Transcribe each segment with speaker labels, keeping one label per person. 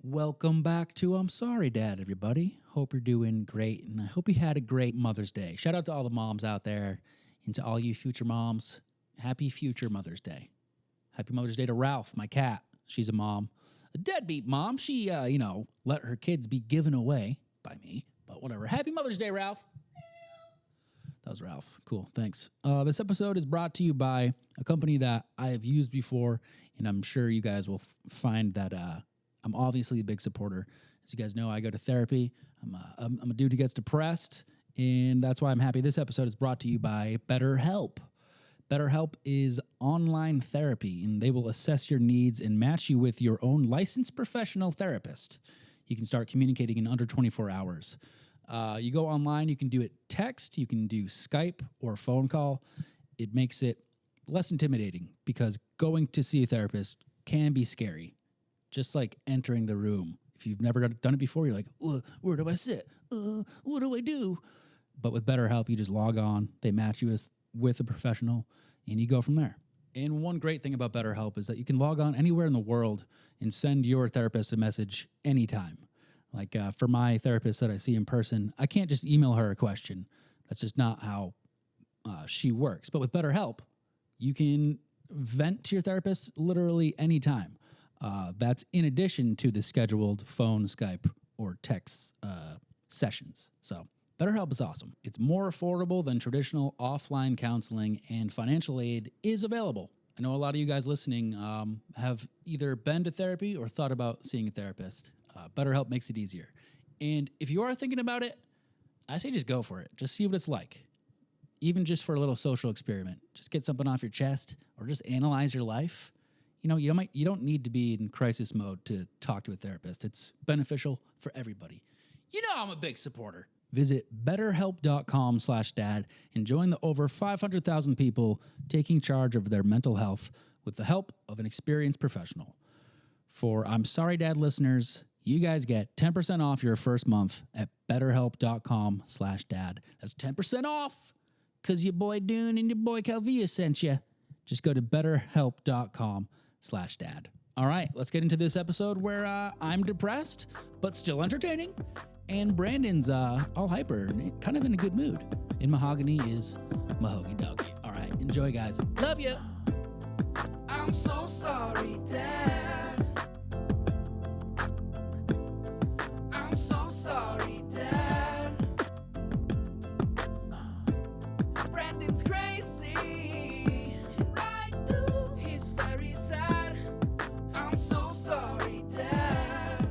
Speaker 1: Welcome back to I'm Sorry, Dad, everybody. Hope you're doing great, and I hope you had a great Mother's Day. Shout out to all the moms out there and to all you future moms. Happy future Mother's Day. Happy Mother's Day to Ralph, my cat. She's a mom. A deadbeat mom. She, let her kids be given away by me, but whatever. Happy Mother's Day, Ralph. That was Ralph. Cool, thanks. This episode is brought to you by a company that I have used before, and I'm sure you guys will find that I'm obviously a big supporter. As you guys know, I go to therapy. I'm a dude who gets depressed, and that's why I'm happy this episode is brought to you by BetterHelp. BetterHelp is online therapy, and they will assess your needs and match you with your own licensed professional therapist. You can start communicating in under 24 hours. You go online, you can do it text, you can do Skype or phone call. It makes it less intimidating because going to see a therapist can be scary. Just like entering the room. If you've never done it before, you're like, where do I sit? What do I do? But with BetterHelp, you just log on. They match you with a professional, and you go from there. And one great thing about BetterHelp is that you can log on anywhere in the world and send your therapist a message anytime. Like for my therapist that I see in person, I can't just email her a question. That's just not how she works. But with BetterHelp, you can vent to your therapist literally anytime. That's in addition to the scheduled phone, Skype, or text sessions. So BetterHelp is awesome. It's more affordable than traditional offline counseling, and financial aid is available. I know a lot of you guys listening have either been to therapy or thought about seeing a therapist. BetterHelp makes it easier. And if you are thinking about it, I say just go for it. Just see what it's like. Even just for a little social experiment. Just get something off your chest or just analyze your life. You don't need to be in crisis mode to talk to a therapist. It's beneficial for everybody. You know I'm a big supporter. Visit betterhelp.com/dad and join the over 500,000 people taking charge of their mental health with the help of an experienced professional. For I'm Sorry Dad listeners, you guys get 10% off your first month at betterhelp.com/dad. That's 10% off because your boy Dune and your boy Calvia sent you. Just go to betterhelp.com/dad. All right, let's get into this episode where I'm depressed, but still entertaining. And Brandon's all hyper and kind of in a good mood. And Mahogany is Mahogany Doggy. All right, enjoy, guys. Love you. I'm so sorry, Dad. I'm so sorry, Dad. Brandon's crazy. Right through, he's very sad. I'm so sorry, Dad.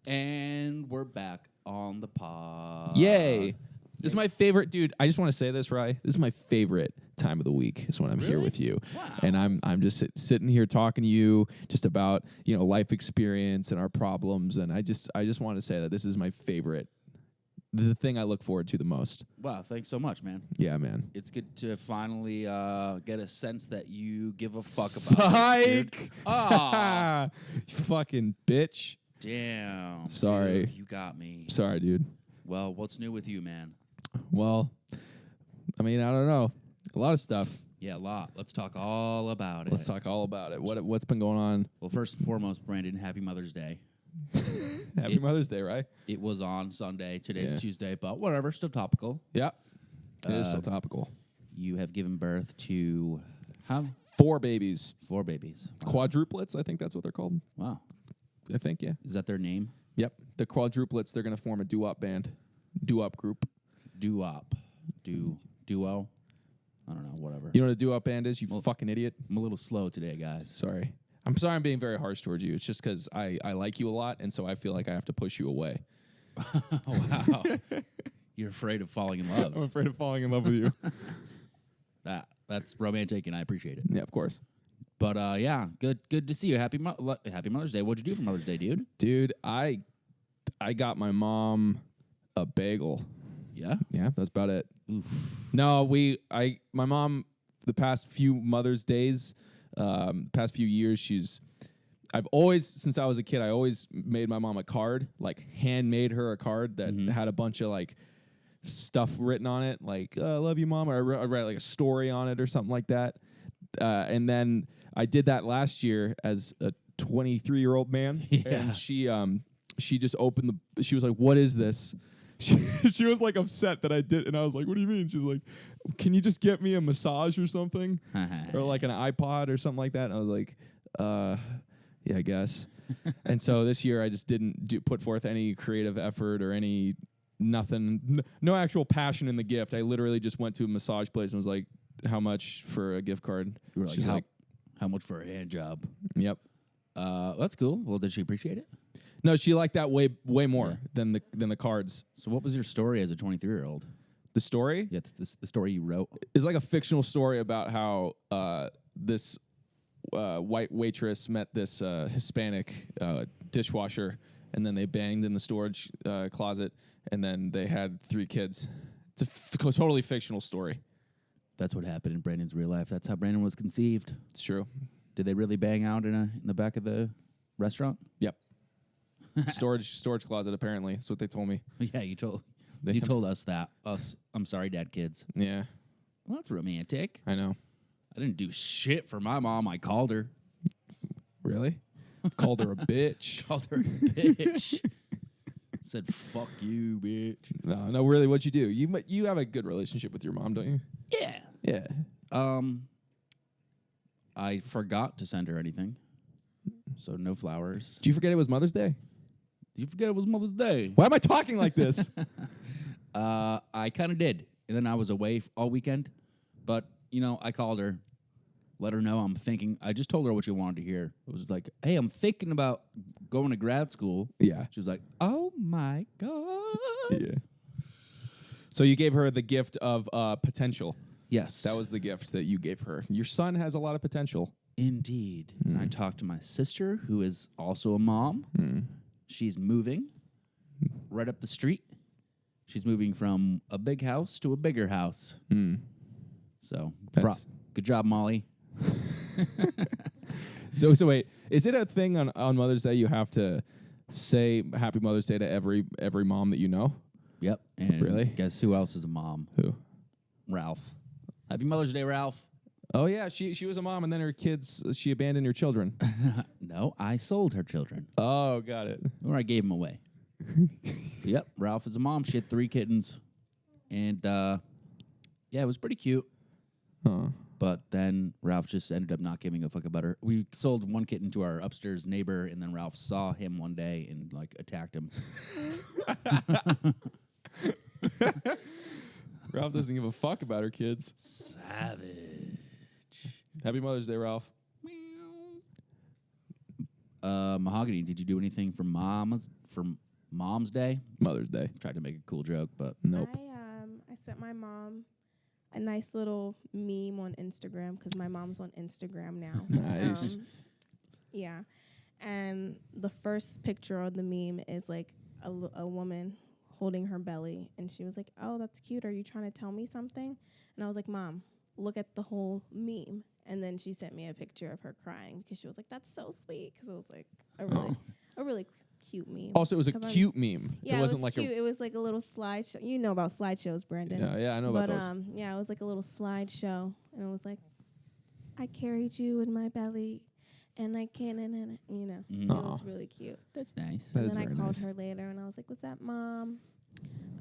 Speaker 1: And we're back on the pod.
Speaker 2: Yay. This is my favorite, dude. I just want to say this, Rye. This is my favorite time of the week is when I'm here with you.
Speaker 1: Wow.
Speaker 2: And I'm just sitting here talking to you just about, life experience and our problems. And I just want to say that this is my favorite, the thing I look forward to the most.
Speaker 1: Wow, thanks so much, man.
Speaker 2: Yeah, man.
Speaker 1: It's good to finally get a sense that you give a fuck about this, dude.
Speaker 2: Psych!
Speaker 1: Oh,
Speaker 2: Fucking bitch.
Speaker 1: damn.
Speaker 2: Sorry.
Speaker 1: Dude, you got me.
Speaker 2: Sorry, dude.
Speaker 1: Well, what's new with you, man?
Speaker 2: Well, I don't know. A lot of stuff.
Speaker 1: Yeah, a lot. Let's talk all about it.
Speaker 2: Let's talk all about it. What's been going on?
Speaker 1: Well, first and foremost, Brandon, happy Mother's Day.
Speaker 2: Happy Mother's Day, right?
Speaker 1: It was on Sunday. Today's
Speaker 2: Yeah.
Speaker 1: Tuesday, but whatever, still topical.
Speaker 2: Yeah. It is so topical.
Speaker 1: You have given birth to how?
Speaker 2: 4 babies.
Speaker 1: 4 babies. Wow.
Speaker 2: Quadruplets, I think that's what they're called.
Speaker 1: Wow.
Speaker 2: I think, yeah.
Speaker 1: Is that their name?
Speaker 2: Yep. The quadruplets, they're going to form a doo-wop band. Doo-wop group.
Speaker 1: Doo-wop. Duo? I don't know, whatever.
Speaker 2: You know what a doo-wop band is, you fucking idiot?
Speaker 1: I'm a little slow today, guys.
Speaker 2: Sorry. I'm sorry I'm being very harsh towards you. It's just because I like you a lot, and so I feel like I have to push you away.
Speaker 1: Wow. You're afraid of falling in love.
Speaker 2: I'm afraid of falling in love with you.
Speaker 1: That's romantic, and I appreciate it.
Speaker 2: Yeah, of course.
Speaker 1: But yeah, good to see you. Happy Mother's Day. What'd you do for Mother's Day, dude?
Speaker 2: Dude, I got my mom a bagel.
Speaker 1: Yeah.
Speaker 2: Yeah, that's about it.
Speaker 1: Oof.
Speaker 2: No, my mom, the past few Mother's Days, past few years, I've always, since I was a kid, I always made my mom a card, like handmade her a card that had a bunch of like stuff written on it, like I love you, Mom, or I write like a story on it or something like that. And then I did that last year as a 23-year-old man.
Speaker 1: Yeah.
Speaker 2: And she just opened she was like, "What is this?" She was like upset that I did, and I was like, "What do you mean?" She's like, "Can you just get me a massage or something, or like an iPod or something like that?" And I was like, yeah, I guess." And so this year I just didn't put forth any creative effort or any nothing, no actual passion in the gift. I literally just went to a massage place and was like, "How much for a gift card?"
Speaker 1: You were like,
Speaker 2: She's like,
Speaker 1: how much for a hand job?
Speaker 2: "Yep."
Speaker 1: That's cool. Well, did she appreciate it?
Speaker 2: No, she liked that way more than the cards.
Speaker 1: So what was your story as a 23-year-old?
Speaker 2: The story
Speaker 1: Yeah, it's the story you wrote.
Speaker 2: is like a fictional story about how this white waitress met this Hispanic dishwasher, and then they banged in the storage closet, and then they had 3 kids. It's a totally fictional story.
Speaker 1: That's what happened in Brandon's real life. That's how Brandon was conceived.
Speaker 2: It's true.
Speaker 1: Did they really bang out in the back of the restaurant?
Speaker 2: Yep. storage closet. Apparently, that's what they told me.
Speaker 1: Yeah, you told
Speaker 2: They
Speaker 1: told us that. I'm sorry, Dad, kids.
Speaker 2: Yeah,
Speaker 1: Well, that's romantic.
Speaker 2: I know.
Speaker 1: I didn't do shit for my mom. I called her.
Speaker 2: Really? Called her a bitch.
Speaker 1: Called her a bitch. Said, "Fuck you, bitch."
Speaker 2: No, really. What'd you do? You have a good relationship with your mom, don't you?
Speaker 1: Yeah.
Speaker 2: Yeah.
Speaker 1: I forgot to send her anything, so no flowers.
Speaker 2: Did you forget it was Mother's Day?
Speaker 1: Did you forget it was Mother's Day?
Speaker 2: Why am I talking like this?
Speaker 1: I kind of did, and then I was away all weekend. But I called her, let her know I'm thinking. I just told her what she wanted to hear. It was like, "Hey, I'm thinking about going to grad school."
Speaker 2: Yeah.
Speaker 1: She was like, "Oh my god."
Speaker 2: Yeah. So you gave her the gift of potential.
Speaker 1: Yes,
Speaker 2: That was the gift that you gave her. Your son has a lot of potential.
Speaker 1: indeed. And I talked to my sister, who is also a mom. She's moving right up the street. She's moving from a big house to a bigger house. So,
Speaker 2: That's-
Speaker 1: good job, Molly.
Speaker 2: So wait, is it a thing on Mother's Day you have to say Happy Mother's Day to every mom that you know?
Speaker 1: Yep. And
Speaker 2: Really?
Speaker 1: guess who else is a mom?
Speaker 2: Who?
Speaker 1: Ralph. Happy Mother's Day, Ralph.
Speaker 2: Oh yeah, she was a mom, and then her kids, she abandoned her children.
Speaker 1: No, I sold her children,
Speaker 2: Oh, got it.
Speaker 1: or I gave them away. Yep, Ralph is a mom. She had 3 kittens, and yeah, it was pretty cute.
Speaker 2: Huh.
Speaker 1: But then Ralph just ended up not giving a fuck about her. We sold one kitten to our upstairs neighbor, and then Ralph saw him one day and attacked him.
Speaker 2: Ralph doesn't give a fuck about her kids.
Speaker 1: Savage.
Speaker 2: Happy Mother's Day, Ralph.
Speaker 1: Mahogany, did you do anything for Mom's Day?
Speaker 2: Mother's Day.
Speaker 1: Tried to make a cool joke, but
Speaker 2: Nope.
Speaker 3: I sent my mom a nice little meme on Instagram because my mom's on Instagram now.
Speaker 2: Nice.
Speaker 3: Yeah, and the first picture of the meme is like a woman holding her belly, and she was like, "Oh, that's cute. Are you trying to tell me something?" And I was like, "Mom, look at the whole meme." And then she sent me a picture of her crying because she was like, "That's so sweet," because it was like a really cute meme.
Speaker 2: Also, it was a
Speaker 3: 'Cause I'm-
Speaker 2: cute meme.
Speaker 3: Yeah,
Speaker 2: it wasn't
Speaker 3: was
Speaker 2: like
Speaker 3: cute. It was like a little slideshow. You know about slideshows, Brandon.
Speaker 2: Yeah, I know about
Speaker 3: But
Speaker 2: those.
Speaker 3: yeah, it was like a little slideshow, and it was like, "I carried you in my belly, and I can't," and it was really cute.
Speaker 1: that's nice.
Speaker 2: That
Speaker 3: And
Speaker 2: is
Speaker 3: then I
Speaker 2: very
Speaker 3: called
Speaker 2: nice.
Speaker 3: her later, and I was like, "What's up, Mom?"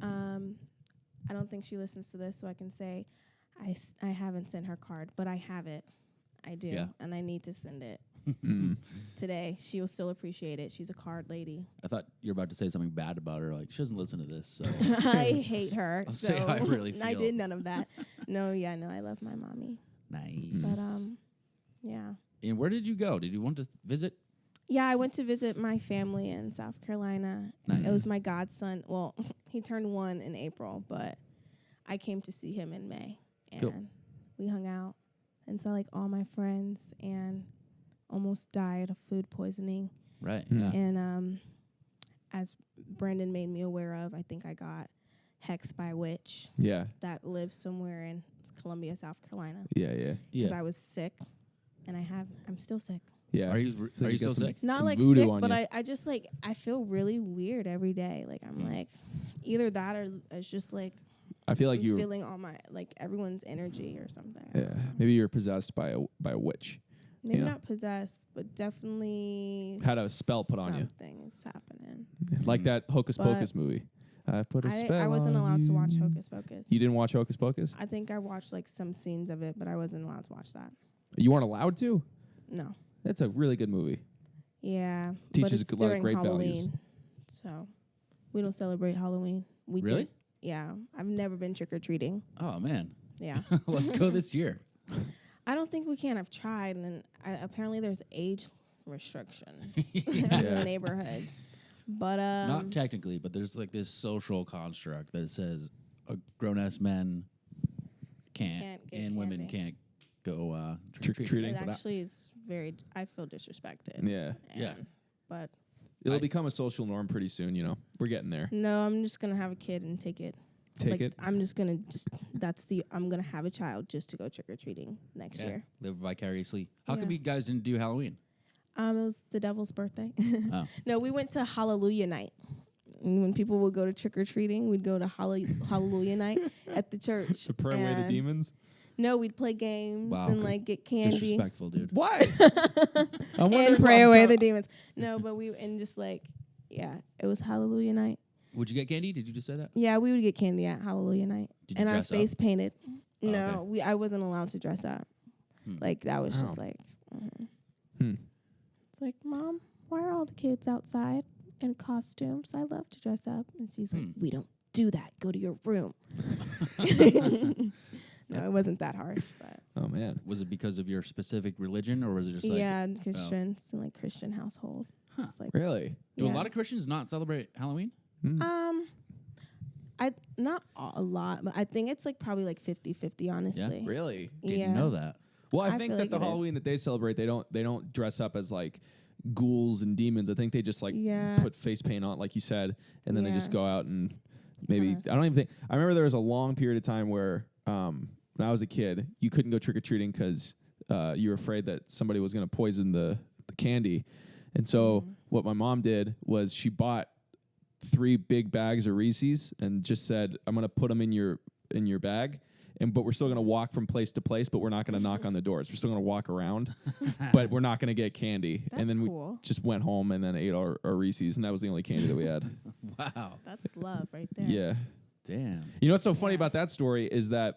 Speaker 3: I don't think she listens to this, so I can say I haven't sent her card, but I have it. I do,
Speaker 1: Yeah.
Speaker 3: and I need to send it
Speaker 2: Mm.
Speaker 3: today. She will still appreciate it. She's a card lady.
Speaker 1: I thought you were about to say something bad about her. Like, she doesn't listen to this. So
Speaker 3: I hate her.
Speaker 1: I'll
Speaker 3: so
Speaker 1: say how I really
Speaker 3: I
Speaker 1: feel.
Speaker 3: did none of that. No, I love my mommy.
Speaker 1: nice.
Speaker 3: But yeah.
Speaker 1: And where did you go? Did you want to visit?
Speaker 3: Yeah, I went to visit my family in South Carolina.
Speaker 1: Nice.
Speaker 3: It was my godson. Well, he turned 1 in April, but I came to see him in May. And
Speaker 1: Cool.
Speaker 3: we hung out and saw all my friends and almost died of food poisoning.
Speaker 1: Right.
Speaker 2: Mm.
Speaker 1: Yeah.
Speaker 3: And as Brandon made me aware of, I think I got hexed by a witch
Speaker 2: Yeah,
Speaker 3: that lives somewhere in Columbia, South Carolina.
Speaker 2: yeah.
Speaker 3: Because
Speaker 1: Yeah.
Speaker 3: I was sick, and I'm still sick.
Speaker 2: Yeah.
Speaker 1: Are you
Speaker 2: So
Speaker 1: still
Speaker 2: got some-
Speaker 1: sick?
Speaker 3: Not
Speaker 2: some
Speaker 3: like
Speaker 2: voodoo
Speaker 3: sick,
Speaker 2: on
Speaker 3: but
Speaker 2: you.
Speaker 3: I just I feel really weird every day. I'm like either that or it's just
Speaker 2: I feel like
Speaker 3: I'm
Speaker 2: you.
Speaker 3: feeling all my everyone's energy or something.
Speaker 2: Yeah, maybe you're possessed by a witch.
Speaker 3: Maybe
Speaker 2: Yeah.
Speaker 3: not possessed, but definitely
Speaker 2: Had a spell put on you.
Speaker 3: Something's happening.
Speaker 2: Like that Hocus
Speaker 3: But
Speaker 2: Pocus movie. I put a spell
Speaker 3: I wasn't
Speaker 2: on
Speaker 3: allowed to watch
Speaker 2: you.
Speaker 3: Hocus Pocus.
Speaker 2: You didn't watch Hocus Pocus?
Speaker 3: I think I watched like some scenes of it, but I wasn't allowed to watch that.
Speaker 2: You weren't allowed to?
Speaker 3: No.
Speaker 2: That's a really good movie.
Speaker 3: Yeah.
Speaker 2: Teaches
Speaker 3: but it's
Speaker 2: a lot of
Speaker 3: during
Speaker 2: great values.
Speaker 3: Halloween, so we don't celebrate Halloween. We
Speaker 1: Really?
Speaker 3: did. Yeah. I've never been trick or treating.
Speaker 1: Oh man,
Speaker 3: Yeah.
Speaker 1: let's go this year.
Speaker 3: I don't think we can. I've tried, and apparently there's age restrictions
Speaker 2: Yeah.
Speaker 3: in the neighborhoods. But
Speaker 1: Not technically, but there's like this social construct that says grown ass men can't
Speaker 3: Can't get
Speaker 1: and women
Speaker 3: candy.
Speaker 1: can't go
Speaker 2: Trick-or-treating.
Speaker 3: it
Speaker 1: But
Speaker 3: actually is very. I feel disrespected.
Speaker 2: Yeah.
Speaker 1: Yeah.
Speaker 3: But
Speaker 2: It'll
Speaker 1: I-
Speaker 2: become a social norm pretty soon, you know. We're getting there.
Speaker 3: no, I'm just gonna have a kid and take it.
Speaker 2: Take
Speaker 3: like,
Speaker 2: it.
Speaker 3: I'm gonna have a child just to go trick or treating next year.
Speaker 1: live vicariously. How come
Speaker 3: Yeah.
Speaker 1: you guys didn't do Halloween?
Speaker 3: It was the devil's birthday.
Speaker 1: Oh.
Speaker 3: No, we went to Hallelujah night. And when people would go to trick or treating, we'd go to Hallelujah night at the church.
Speaker 2: To pray away the
Speaker 3: And
Speaker 2: demons.
Speaker 3: No, we'd play games
Speaker 1: Wow,
Speaker 3: and
Speaker 1: okay.
Speaker 3: like get candy
Speaker 1: Disrespectful, dude.
Speaker 2: Why? I'm
Speaker 3: and pray away the demons. No, but and just like it was Hallelujah night.
Speaker 1: Would you get candy? Did you just say that?
Speaker 3: Yeah, we would get candy at Hallelujah night.
Speaker 1: Did you
Speaker 3: and our
Speaker 1: dress up?
Speaker 3: face painted.
Speaker 1: Oh,
Speaker 3: No,
Speaker 1: okay.
Speaker 3: I wasn't allowed to dress up.
Speaker 1: Hmm.
Speaker 3: Like that was just
Speaker 2: Oh.
Speaker 3: like
Speaker 2: Hmm.
Speaker 3: It's like, Mom, why are all the kids outside in costumes? I love to dress up. And she's like, we don't do that. Go to your room. No, it wasn't that harsh, but
Speaker 2: Oh, man.
Speaker 1: Was it because of your specific religion, or was it just like?
Speaker 3: yeah, Christians in like Christian household. Just like
Speaker 2: Really?
Speaker 1: Do a
Speaker 3: yeah.
Speaker 1: lot of Christians not celebrate Halloween?
Speaker 3: I not a lot, but I think it's like probably like 50-50, honestly.
Speaker 2: Really?
Speaker 1: Didn't
Speaker 3: Yeah.
Speaker 1: know that.
Speaker 2: Well, I
Speaker 3: I
Speaker 2: think
Speaker 3: feel
Speaker 2: that
Speaker 3: like
Speaker 2: the
Speaker 3: it is.
Speaker 2: Halloween that they celebrate, they don't dress up as like ghouls and demons. I think they just like
Speaker 3: Yeah.
Speaker 2: put face paint on, like you said, and then they just
Speaker 3: Yeah.
Speaker 2: go out and maybe
Speaker 3: Kinda.
Speaker 2: I don't even think. I remember there was a long period of time where when I was a kid, you couldn't go trick or treating because you were afraid that somebody was going to poison the candy, and so what my mom did was she bought 3 big bags of Reese's and just said, "I'm going to put them in your bag." But we're still going to walk from place to place, but we're not going to knock on the doors. We're still going to walk around, but we're not going to get candy. And then
Speaker 3: cool.
Speaker 2: we just went home and then ate our Reese's, and that was the only candy that we had.
Speaker 1: Wow.
Speaker 3: That's love right there.
Speaker 2: Yeah.
Speaker 1: Damn.
Speaker 2: You know what's so funny
Speaker 3: Yeah.
Speaker 2: about that story is that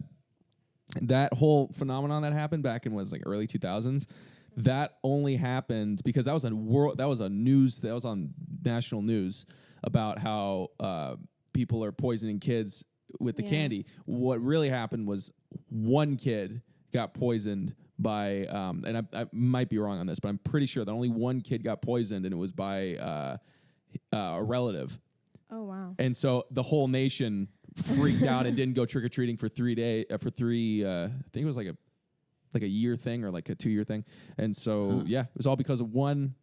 Speaker 2: whole phenomenon that happened back in like early 2000s, that only happened because that was on national news about how people are poisoning kids with the
Speaker 3: Yeah.
Speaker 2: candy. What really happened was one kid got poisoned by and I might be wrong on this, but I'm pretty sure that only one kid got poisoned, and it was by a relative.
Speaker 3: Oh wow.
Speaker 2: And so the whole nation freaked out and didn't go trick or treating for 3 days. I think it was like a year thing or like a 2-year thing. And so yeah, it was all because of one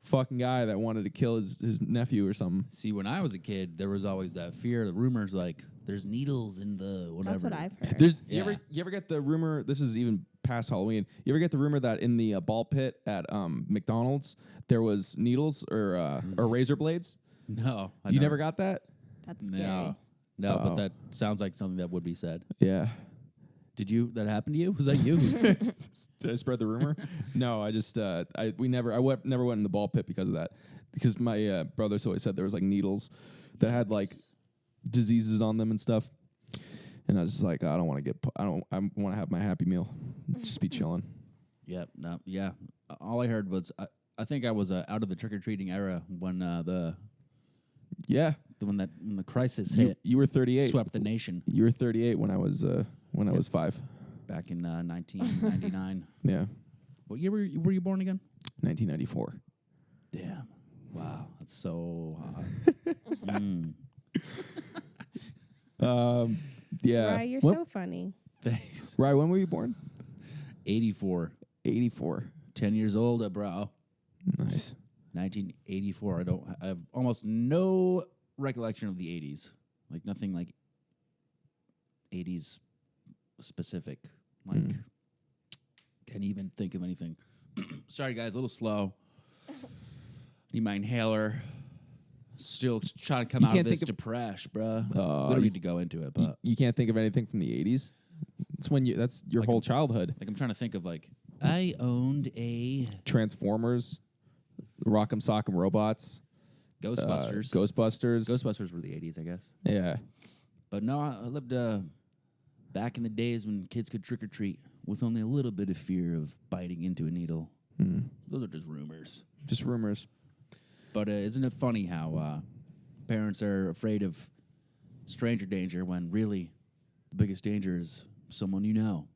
Speaker 2: fucking guy that wanted to kill his nephew or something.
Speaker 1: See, when I was a kid, there was always that fear, the rumors like there's needles in the whatever.
Speaker 3: That's what I've heard.
Speaker 2: There's
Speaker 1: Yeah.
Speaker 2: you ever get the rumor? This is even past Halloween. You ever get the rumor that in the ball pit at McDonald's there was needles or razor blades?
Speaker 1: No,
Speaker 2: You never got that?
Speaker 3: That's scary.
Speaker 1: No, but
Speaker 2: Oh.
Speaker 1: that sounds like something that would be said.
Speaker 2: Yeah.
Speaker 1: Did that happen to you? Was that you?
Speaker 2: Did I spread the rumor? No, I just never went in the ball pit because of that. Because my brothers always said there was like needles that had like diseases on them and stuff. And I was just like, I don't want to I want to have my Happy Meal, just be chilling.
Speaker 1: Yep. No. Yeah. All I heard was I think I was out of the trick or treating era when
Speaker 2: Yeah,
Speaker 1: when the crisis hit,
Speaker 2: you were 38.
Speaker 1: swept the nation
Speaker 2: You were 38 when I was I was 5.
Speaker 1: back in 1999.
Speaker 2: Yeah,
Speaker 1: What year were you born again?
Speaker 2: 1994.
Speaker 1: Damn. Wow. That's so hot.
Speaker 2: Yeah.
Speaker 3: Right, you're
Speaker 2: When-
Speaker 3: so funny.
Speaker 1: Thanks.
Speaker 2: Right, when were you born?
Speaker 1: 84.
Speaker 2: 84.
Speaker 1: 10 years old, bro.
Speaker 2: Nice.
Speaker 1: 1984. I have almost no recollection of the 80s. Like nothing like 80s specific. Like can't even think of anything. Sorry guys, a little slow. Need my inhaler. Still trying to come
Speaker 2: You
Speaker 1: out of
Speaker 2: can't
Speaker 1: this
Speaker 2: think of-
Speaker 1: depression, bruh.
Speaker 2: Oh,
Speaker 1: we don't
Speaker 2: you-
Speaker 1: need to go into it, but
Speaker 2: You can't think of anything from the 80s? That's your
Speaker 1: Like
Speaker 2: whole childhood.
Speaker 1: like I'm trying to think of like I owned a
Speaker 2: Transformers, Rock'em Sock'em Robots,
Speaker 1: Ghostbusters.
Speaker 2: Ghostbusters.
Speaker 1: Ghostbusters were the 80s, I guess.
Speaker 2: Yeah.
Speaker 1: But no, I lived back in the days when kids could trick or treat with only a little bit of fear of biting into a needle. Those are just rumors.
Speaker 2: Just rumors.
Speaker 1: But isn't it funny how parents are afraid of stranger danger when really the biggest danger is someone you know?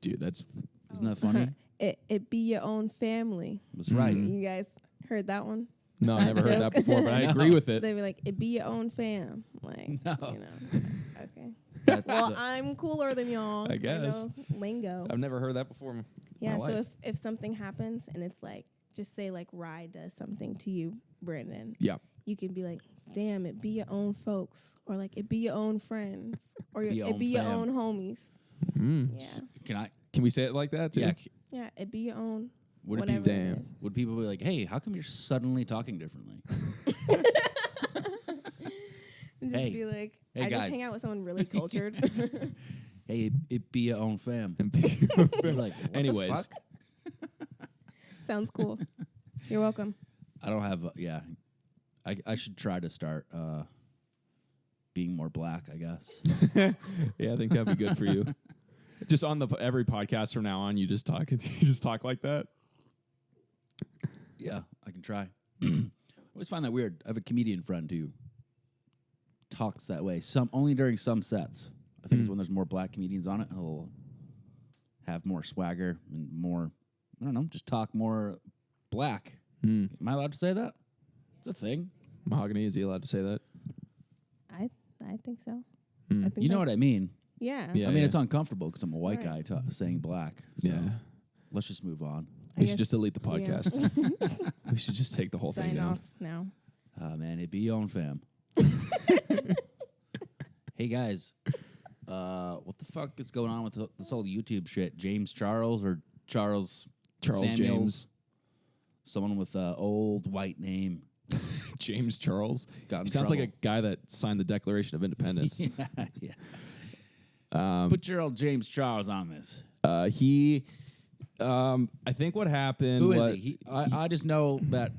Speaker 2: Dude, that's
Speaker 1: Isn't that funny?
Speaker 3: It be your own family.
Speaker 1: That's right.
Speaker 3: You guys heard that one?
Speaker 2: no, I never heard that
Speaker 3: joke.
Speaker 2: before, but I
Speaker 1: No.
Speaker 2: agree with it.
Speaker 3: They'd be like, it be your own fam. Like,
Speaker 1: No.
Speaker 3: you know. Okay.
Speaker 1: That's,
Speaker 3: Well, I'm cooler than y'all.
Speaker 2: I guess.
Speaker 3: know lingo.
Speaker 2: I've never heard that before in
Speaker 3: Yeah,
Speaker 2: my
Speaker 3: so
Speaker 2: life.
Speaker 3: if something happens and it's like, just say like Rye does something to you, Brandon.
Speaker 2: Yeah.
Speaker 3: You can be like, damn, it be your own folks. Or like, it be your own friends. Or
Speaker 1: Be your
Speaker 3: it
Speaker 1: own
Speaker 3: be your
Speaker 1: fam.
Speaker 3: own homies.
Speaker 2: Mm.
Speaker 3: Yeah.
Speaker 2: Can we say it like that too?
Speaker 1: Yeah.
Speaker 3: Yeah, it be your own.
Speaker 1: Would
Speaker 3: whatever
Speaker 1: it
Speaker 3: it
Speaker 2: Damn.
Speaker 3: is.
Speaker 1: would people be like, "Hey, how come you're suddenly talking differently?"
Speaker 3: And just
Speaker 1: Hey.
Speaker 3: be like,
Speaker 1: Hey,
Speaker 3: I just
Speaker 1: guys.
Speaker 3: hang out with someone really cultured.
Speaker 1: Hey, it be your own fam. You're like, what the
Speaker 2: Anyways.
Speaker 1: fuck?
Speaker 3: Sounds cool. You're welcome.
Speaker 1: I don't have. Yeah, I should try to start being more black. I guess.
Speaker 2: Yeah, I think that'd be good for you. Just on every podcast from now on, you just talk like that.
Speaker 1: Yeah, I can try. I always find that weird. I have a comedian friend who talks that way. Only during some sets. I think it's when there's more black comedians on it. He'll have more swagger and more. I don't know. Just talk more black. Am I allowed to say that? It's a thing.
Speaker 2: Mahogany, is he allowed to say that?
Speaker 3: I think so.
Speaker 2: Mm.
Speaker 3: I think
Speaker 1: You know
Speaker 3: that-
Speaker 1: what I mean?
Speaker 3: Yeah.
Speaker 2: Yeah.
Speaker 1: I mean, it's uncomfortable because I'm a white
Speaker 3: Right.
Speaker 1: guy saying black. So
Speaker 2: Yeah.
Speaker 1: let's just move on.
Speaker 3: I
Speaker 2: We should
Speaker 3: guess-
Speaker 2: just delete the
Speaker 3: yeah.
Speaker 2: podcast. We should just take the whole thing
Speaker 3: Sign
Speaker 2: down.
Speaker 3: off now.
Speaker 1: Man, it be your own fam. Hey guys, what the fuck is going on with this whole YouTube shit? James Charles or Charles
Speaker 2: Charles
Speaker 1: Samuels?
Speaker 2: James.
Speaker 1: Someone with an old white name.
Speaker 2: James Charles.
Speaker 1: Got in
Speaker 2: He sounds like a
Speaker 1: trouble.
Speaker 2: guy that signed the Declaration of Independence.
Speaker 1: yeah. Put your old James Charles on this.
Speaker 2: He, I think what happened.
Speaker 1: Who is
Speaker 2: what-
Speaker 1: he? I just know that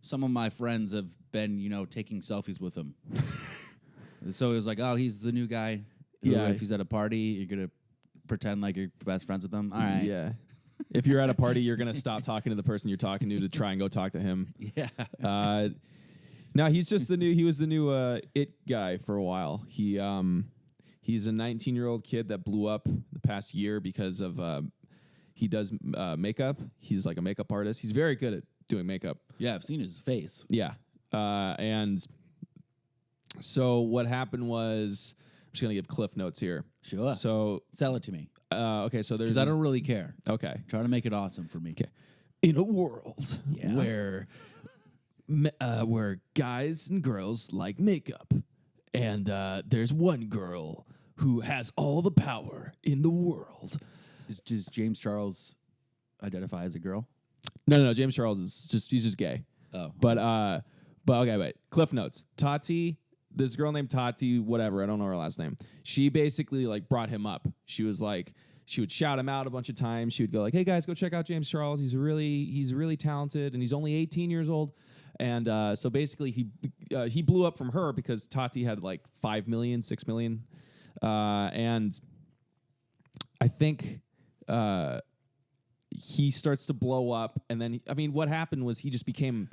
Speaker 1: some of my friends have been, taking selfies with him. So it was like, oh, he's the new guy. Who,
Speaker 2: Yeah.
Speaker 1: if he's at a party, you're gonna pretend like you're best friends with him. All right.
Speaker 2: Yeah. If you're at a party, you're gonna stop talking to the person you're talking to try and go talk to him.
Speaker 1: Yeah.
Speaker 2: No, he's just the new. He was the new it guy for a while. He's a 19-year-old kid that blew up the past year because of he does makeup. He's like a makeup artist. He's very good at doing makeup.
Speaker 1: Yeah. I've seen his face.
Speaker 2: Yeah. And so what happened was, I'm just gonna give cliff notes here.
Speaker 1: Sure.
Speaker 2: So
Speaker 1: Sell it to me.
Speaker 2: okay, so there's
Speaker 1: Because I don't really care.
Speaker 2: okay.
Speaker 1: Try to make it awesome for me.
Speaker 2: Okay. In a world
Speaker 1: Yeah.
Speaker 2: where guys and girls like makeup, and there's one girl who has all the power in the world.
Speaker 1: Does James Charles identify as a girl?
Speaker 2: No, James Charles is he's just gay.
Speaker 1: Oh.
Speaker 2: But okay, wait. Cliff notes. Tati, this girl named Tati, whatever, I don't know her last name. She basically like brought him up. She was like, she would shout him out a bunch of times. She would go like, "Hey guys, go check out James Charles. He's really talented, and he's only 18 years old." And so basically, he blew up from her because Tati had like 5 million, 6 million, and I think he starts to blow up, and then what happened was he became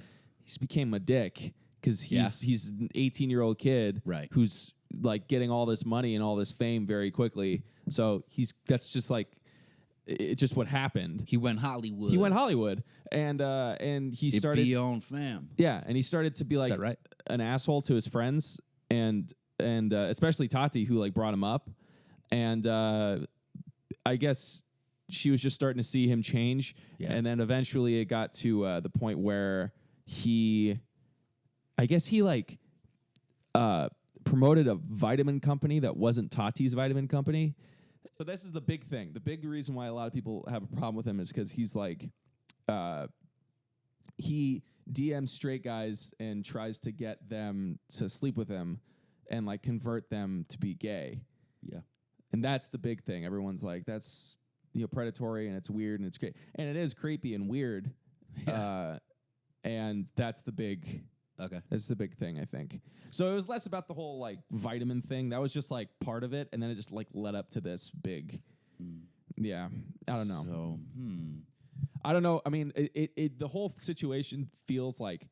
Speaker 2: a dick because he's an 18-year-old kid,
Speaker 1: Right.
Speaker 2: who's like getting all this money and all this fame very quickly. So that's just like it's just what happened.
Speaker 1: He went Hollywood.
Speaker 2: He went Hollywood, and he
Speaker 1: It
Speaker 2: started
Speaker 1: be your own fam.
Speaker 2: yeah, and he started to be like
Speaker 1: that right?
Speaker 2: an asshole to his friends, and especially Tati, who like brought him up, and I guess she was just starting to see him change,
Speaker 1: Yeah.
Speaker 2: and then eventually it got to the point where he like promoted a vitamin company that wasn't Tati's vitamin company. So this is the big thing. The big reason why a lot of people have a problem with him is because he's like, he DMs straight guys and tries to get them to sleep with him and like convert them to be gay.
Speaker 1: Yeah.
Speaker 2: And that's the big thing. Everyone's like, that's predatory and it's weird and it's great and it is creepy and weird. And that's the big thing, I think. So it was less about the whole like vitamin thing. That was just like part of it, and then it just like led up to this big. Yeah, I don't know.
Speaker 1: So,
Speaker 2: I don't know. I mean, the whole situation feels like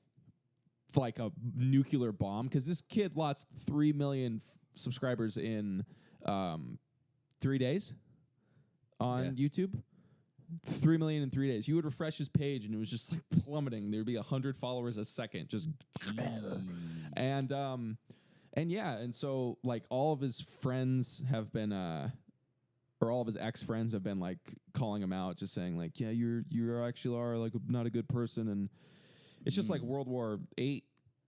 Speaker 2: a nuclear bomb because this kid lost 3 million subscribers in 3 days on YouTube. 3 million in 3 days. You would refresh his page and it was just like plummeting. There'd be 100 followers a second, just and so like all of his friends have been or all of his ex-friends have been like calling him out, just saying like, yeah, you actually are like not a good person, and it's just like World War VIII,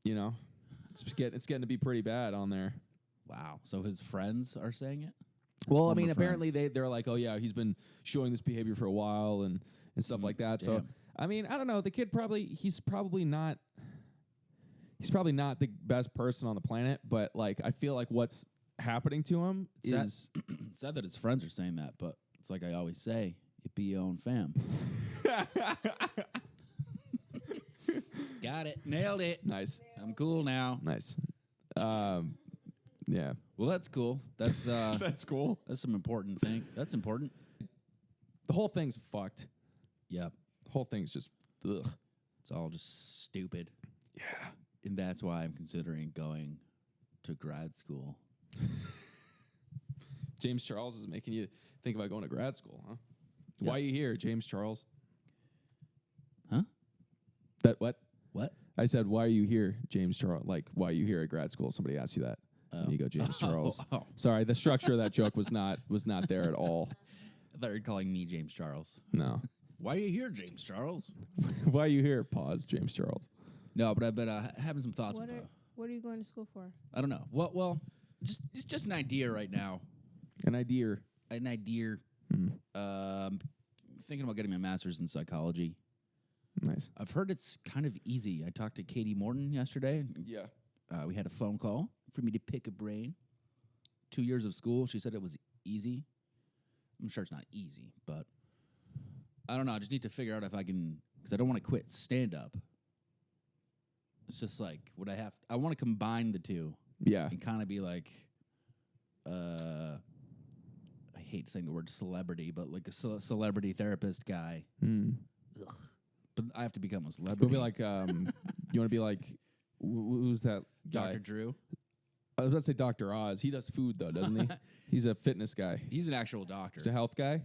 Speaker 2: you know. It's getting to be pretty bad on there.
Speaker 1: wow. So his friends are saying it?
Speaker 2: Well, I mean, apparently they're like, oh yeah, he's been showing this behavior for a while and stuff like that. So I mean, I don't know. The kid he's probably not the best person on the planet, but like I feel like what's happening to him is
Speaker 1: sad that his friends are saying that, but it's like I always say, it be your own fam. Got it. Nailed it.
Speaker 2: nice,
Speaker 1: I'm cool now.
Speaker 2: nice. Yeah,
Speaker 1: Well, that's cool. That's
Speaker 2: that's cool.
Speaker 1: that's some important thing. That's important.
Speaker 2: The whole thing's fucked.
Speaker 1: Yep.
Speaker 2: The whole thing's just ugh.
Speaker 1: It's all just stupid.
Speaker 2: Yeah.
Speaker 1: And that's why I'm considering going to grad school.
Speaker 2: James Charles is making you think about going to grad school, huh? Why are you here, James Charles?
Speaker 1: Huh?
Speaker 2: That what?
Speaker 1: What?
Speaker 2: I said, why are you here, James Charles? Like, why are you here at grad school? Somebody asked you that. And you go, James Charles.
Speaker 1: Oh.
Speaker 2: Sorry, the structure of that joke was not there at all.
Speaker 1: I thought you were calling me James Charles.
Speaker 2: No.
Speaker 1: Why are you here, James Charles?
Speaker 2: Why are you here? Pause, James Charles.
Speaker 1: No, but I've been having some thoughts.
Speaker 3: What are you going to school for?
Speaker 1: I don't know. Well, just an idea right now.
Speaker 2: An idea.
Speaker 1: An idea. Thinking about getting my master's in psychology.
Speaker 2: Nice.
Speaker 1: I've heard it's kind of easy. I talked to Katie Morton yesterday.
Speaker 2: Yeah.
Speaker 1: We had a phone call for me to pick a brain. 2 years of school. She said it was easy. I'm sure it's not easy, but I don't know. I just need to figure out if I can, because I don't want to quit stand-up. It's just like, I want to combine the two
Speaker 2: Yeah.
Speaker 1: and kind of be like, I hate saying the word celebrity, but like a celebrity therapist guy.
Speaker 2: Mm.
Speaker 1: Ugh. But I have to become a celebrity.
Speaker 2: We'll be like, you want to be like, who's that guy?
Speaker 1: Dr. Drew.
Speaker 2: I was about to say Dr. Oz. He does food, though, doesn't he? He's a fitness guy.
Speaker 1: He's an actual doctor.
Speaker 2: He's a health guy?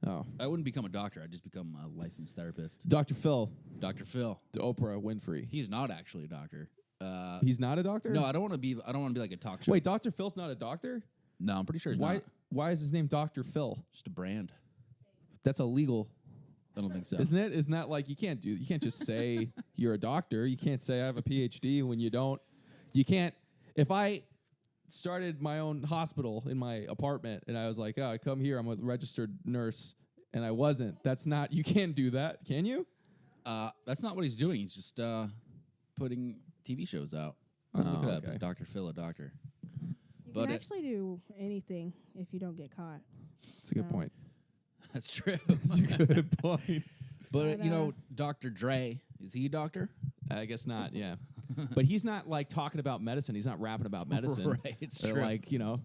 Speaker 2: Oh.
Speaker 1: I wouldn't become a doctor. I'd just become a licensed therapist.
Speaker 2: Dr. Phil.
Speaker 1: Dr. Phil.
Speaker 2: To Oprah Winfrey.
Speaker 1: He's not actually a doctor.
Speaker 2: He's not a doctor?
Speaker 1: No, I don't want to be like a talk show.
Speaker 2: Wait, Dr. Phil's not a doctor?
Speaker 1: No, I'm pretty sure he's not.
Speaker 2: Why is his name Dr. Phil?
Speaker 1: Just a brand.
Speaker 2: That's illegal.
Speaker 1: I don't think so.
Speaker 2: Isn't it? Isn't that like you can't just say you're a doctor. You can't say I have a PhD when you don't. You can't. If I started my own hospital in my apartment and I was like, oh, I come here, I'm a registered nurse, and I wasn't. That's not. You can't do that, can you?
Speaker 1: That's not what he's doing. He's just putting TV shows out. Look it up.
Speaker 2: Okay.
Speaker 1: It's Dr. Phil, a doctor.
Speaker 3: You can actually do anything if you don't get caught.
Speaker 2: That's a good point.
Speaker 1: That's true.
Speaker 2: That's a good point.
Speaker 1: But Dr. Dre, is he a doctor?
Speaker 2: I guess not. Yeah, but he's not like talking about medicine. He's not rapping about medicine.
Speaker 1: Right, it's
Speaker 2: or
Speaker 1: true.
Speaker 2: like
Speaker 1: Okay, good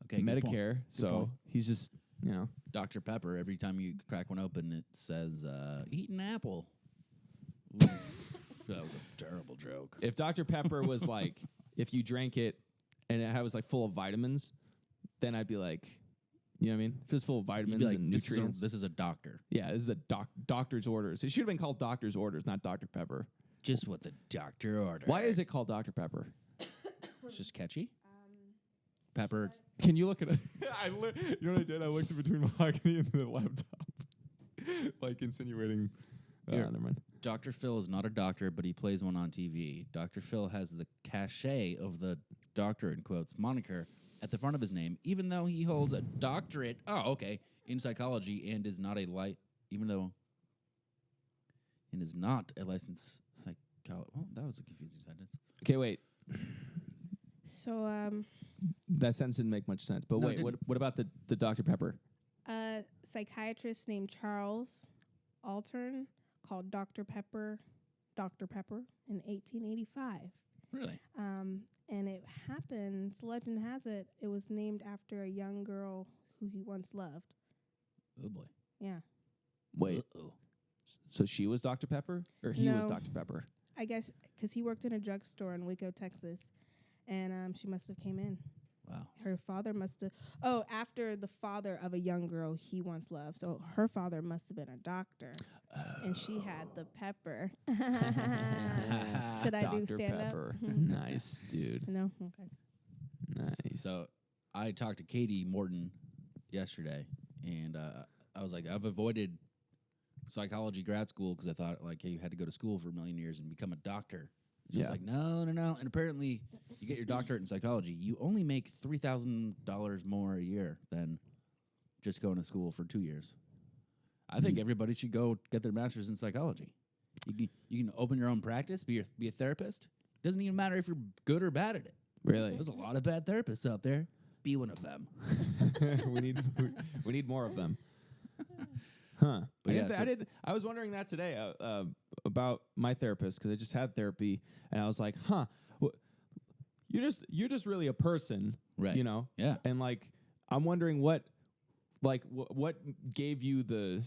Speaker 1: point.
Speaker 2: Medicare. So
Speaker 1: point.
Speaker 2: he's just
Speaker 1: Dr. Pepper, every time you crack one open, it says, eat an apple. Oof, that was a terrible joke.
Speaker 2: If Dr. Pepper was like, if you drank it and it was like full of vitamins, then I'd be like, you know what I mean? If it was full of vitamins and nutrients.
Speaker 1: This is a doctor.
Speaker 2: Yeah, this is a doctor's orders. It should have been called doctor's orders, not Dr. Pepper.
Speaker 1: Just what the doctor ordered.
Speaker 2: Why is it called Dr. Pepper?
Speaker 1: It's just catchy. Pepper.
Speaker 2: Can you look at it? You know what I did? I looked in between Mahogany and the laptop. Like insinuating.
Speaker 1: Here.
Speaker 2: Never mind.
Speaker 1: Dr. Phil is not a doctor, but he plays one on TV. Dr. Phil has the cachet of the doctor, in quotes, moniker at the front of his name, even though he holds a doctorate, in psychology and is not a licensed psychologist. Oh, that was a confusing sentence.
Speaker 2: Okay, wait.
Speaker 3: So
Speaker 2: That sentence didn't make much sense. But
Speaker 1: No,
Speaker 2: wait,
Speaker 1: it
Speaker 2: what about the Dr. Pepper?
Speaker 3: psychiatrist named Charles Altern called Dr. Pepper in 1885.
Speaker 1: Really?
Speaker 3: And it happens, legend has it, it was named after a young girl who he once loved.
Speaker 1: Oh boy.
Speaker 3: Yeah.
Speaker 2: Wait,
Speaker 1: Uh-oh.
Speaker 2: so she was Dr. Pepper, or he was
Speaker 3: No.
Speaker 2: Dr. Pepper?
Speaker 3: I guess because he worked in a drugstore in Waco, Texas. And she must have came in.
Speaker 1: Wow.
Speaker 3: Her father must have. Oh, after the father of a young girl he once loved. So her father must have been a doctor. And she had the pepper. Should I do
Speaker 2: Dr.
Speaker 3: stand
Speaker 2: Pepper.
Speaker 3: up?
Speaker 2: Nice, dude.
Speaker 3: No? Okay.
Speaker 2: Nice.
Speaker 1: So I talked to Katie Morton yesterday, and I was like, I've avoided psychology grad school because I thought like, hey, you had to go to school for a million years and become a doctor. She
Speaker 2: Yeah.
Speaker 1: was like, no. And apparently, you get your doctorate in psychology, you only make $3,000 more a year than just going to school for 2 years. I think everybody should go get their master's in psychology. You can open your own practice, be a therapist. Doesn't even matter if you're good or bad at it.
Speaker 2: Really?
Speaker 1: There's a lot of bad therapists out there. Be one of them.
Speaker 2: we need more of them. Huh?
Speaker 1: But yeah,
Speaker 2: I was wondering that today about my therapist because I just had therapy and I was like, huh, you're just really a person,
Speaker 1: Right.
Speaker 2: You know?
Speaker 1: Yeah.
Speaker 2: And like, I'm wondering what gave you the,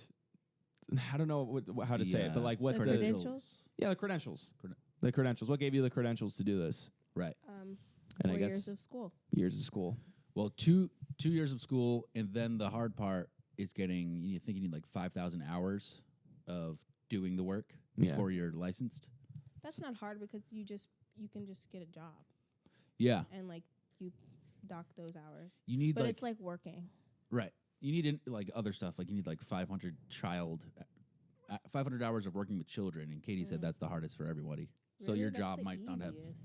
Speaker 2: I don't know how to say it, but like what
Speaker 3: The
Speaker 2: the
Speaker 3: credentials?
Speaker 2: yeah, the credentials,
Speaker 1: Creden-
Speaker 2: the credentials. What gave you the credentials to do this?
Speaker 1: Right.
Speaker 2: And
Speaker 3: 4
Speaker 2: I guess
Speaker 3: years of school.
Speaker 2: years of school.
Speaker 1: Well, two years of school, and then the hard part is getting. You think you need like 5,000 hours of doing the work
Speaker 2: Yeah.
Speaker 1: before you're licensed.
Speaker 3: That's not hard because you can just get a job
Speaker 1: Yeah,
Speaker 3: and like you dock those hours.
Speaker 1: you need
Speaker 3: But
Speaker 1: like
Speaker 3: it's like working.
Speaker 1: right. You need like other stuff. Like you need like 500 hours of working with children. And Katie said that's the hardest for everybody. So
Speaker 3: Really?
Speaker 1: your
Speaker 3: That's
Speaker 1: job
Speaker 3: the
Speaker 1: might not have.
Speaker 3: easiest.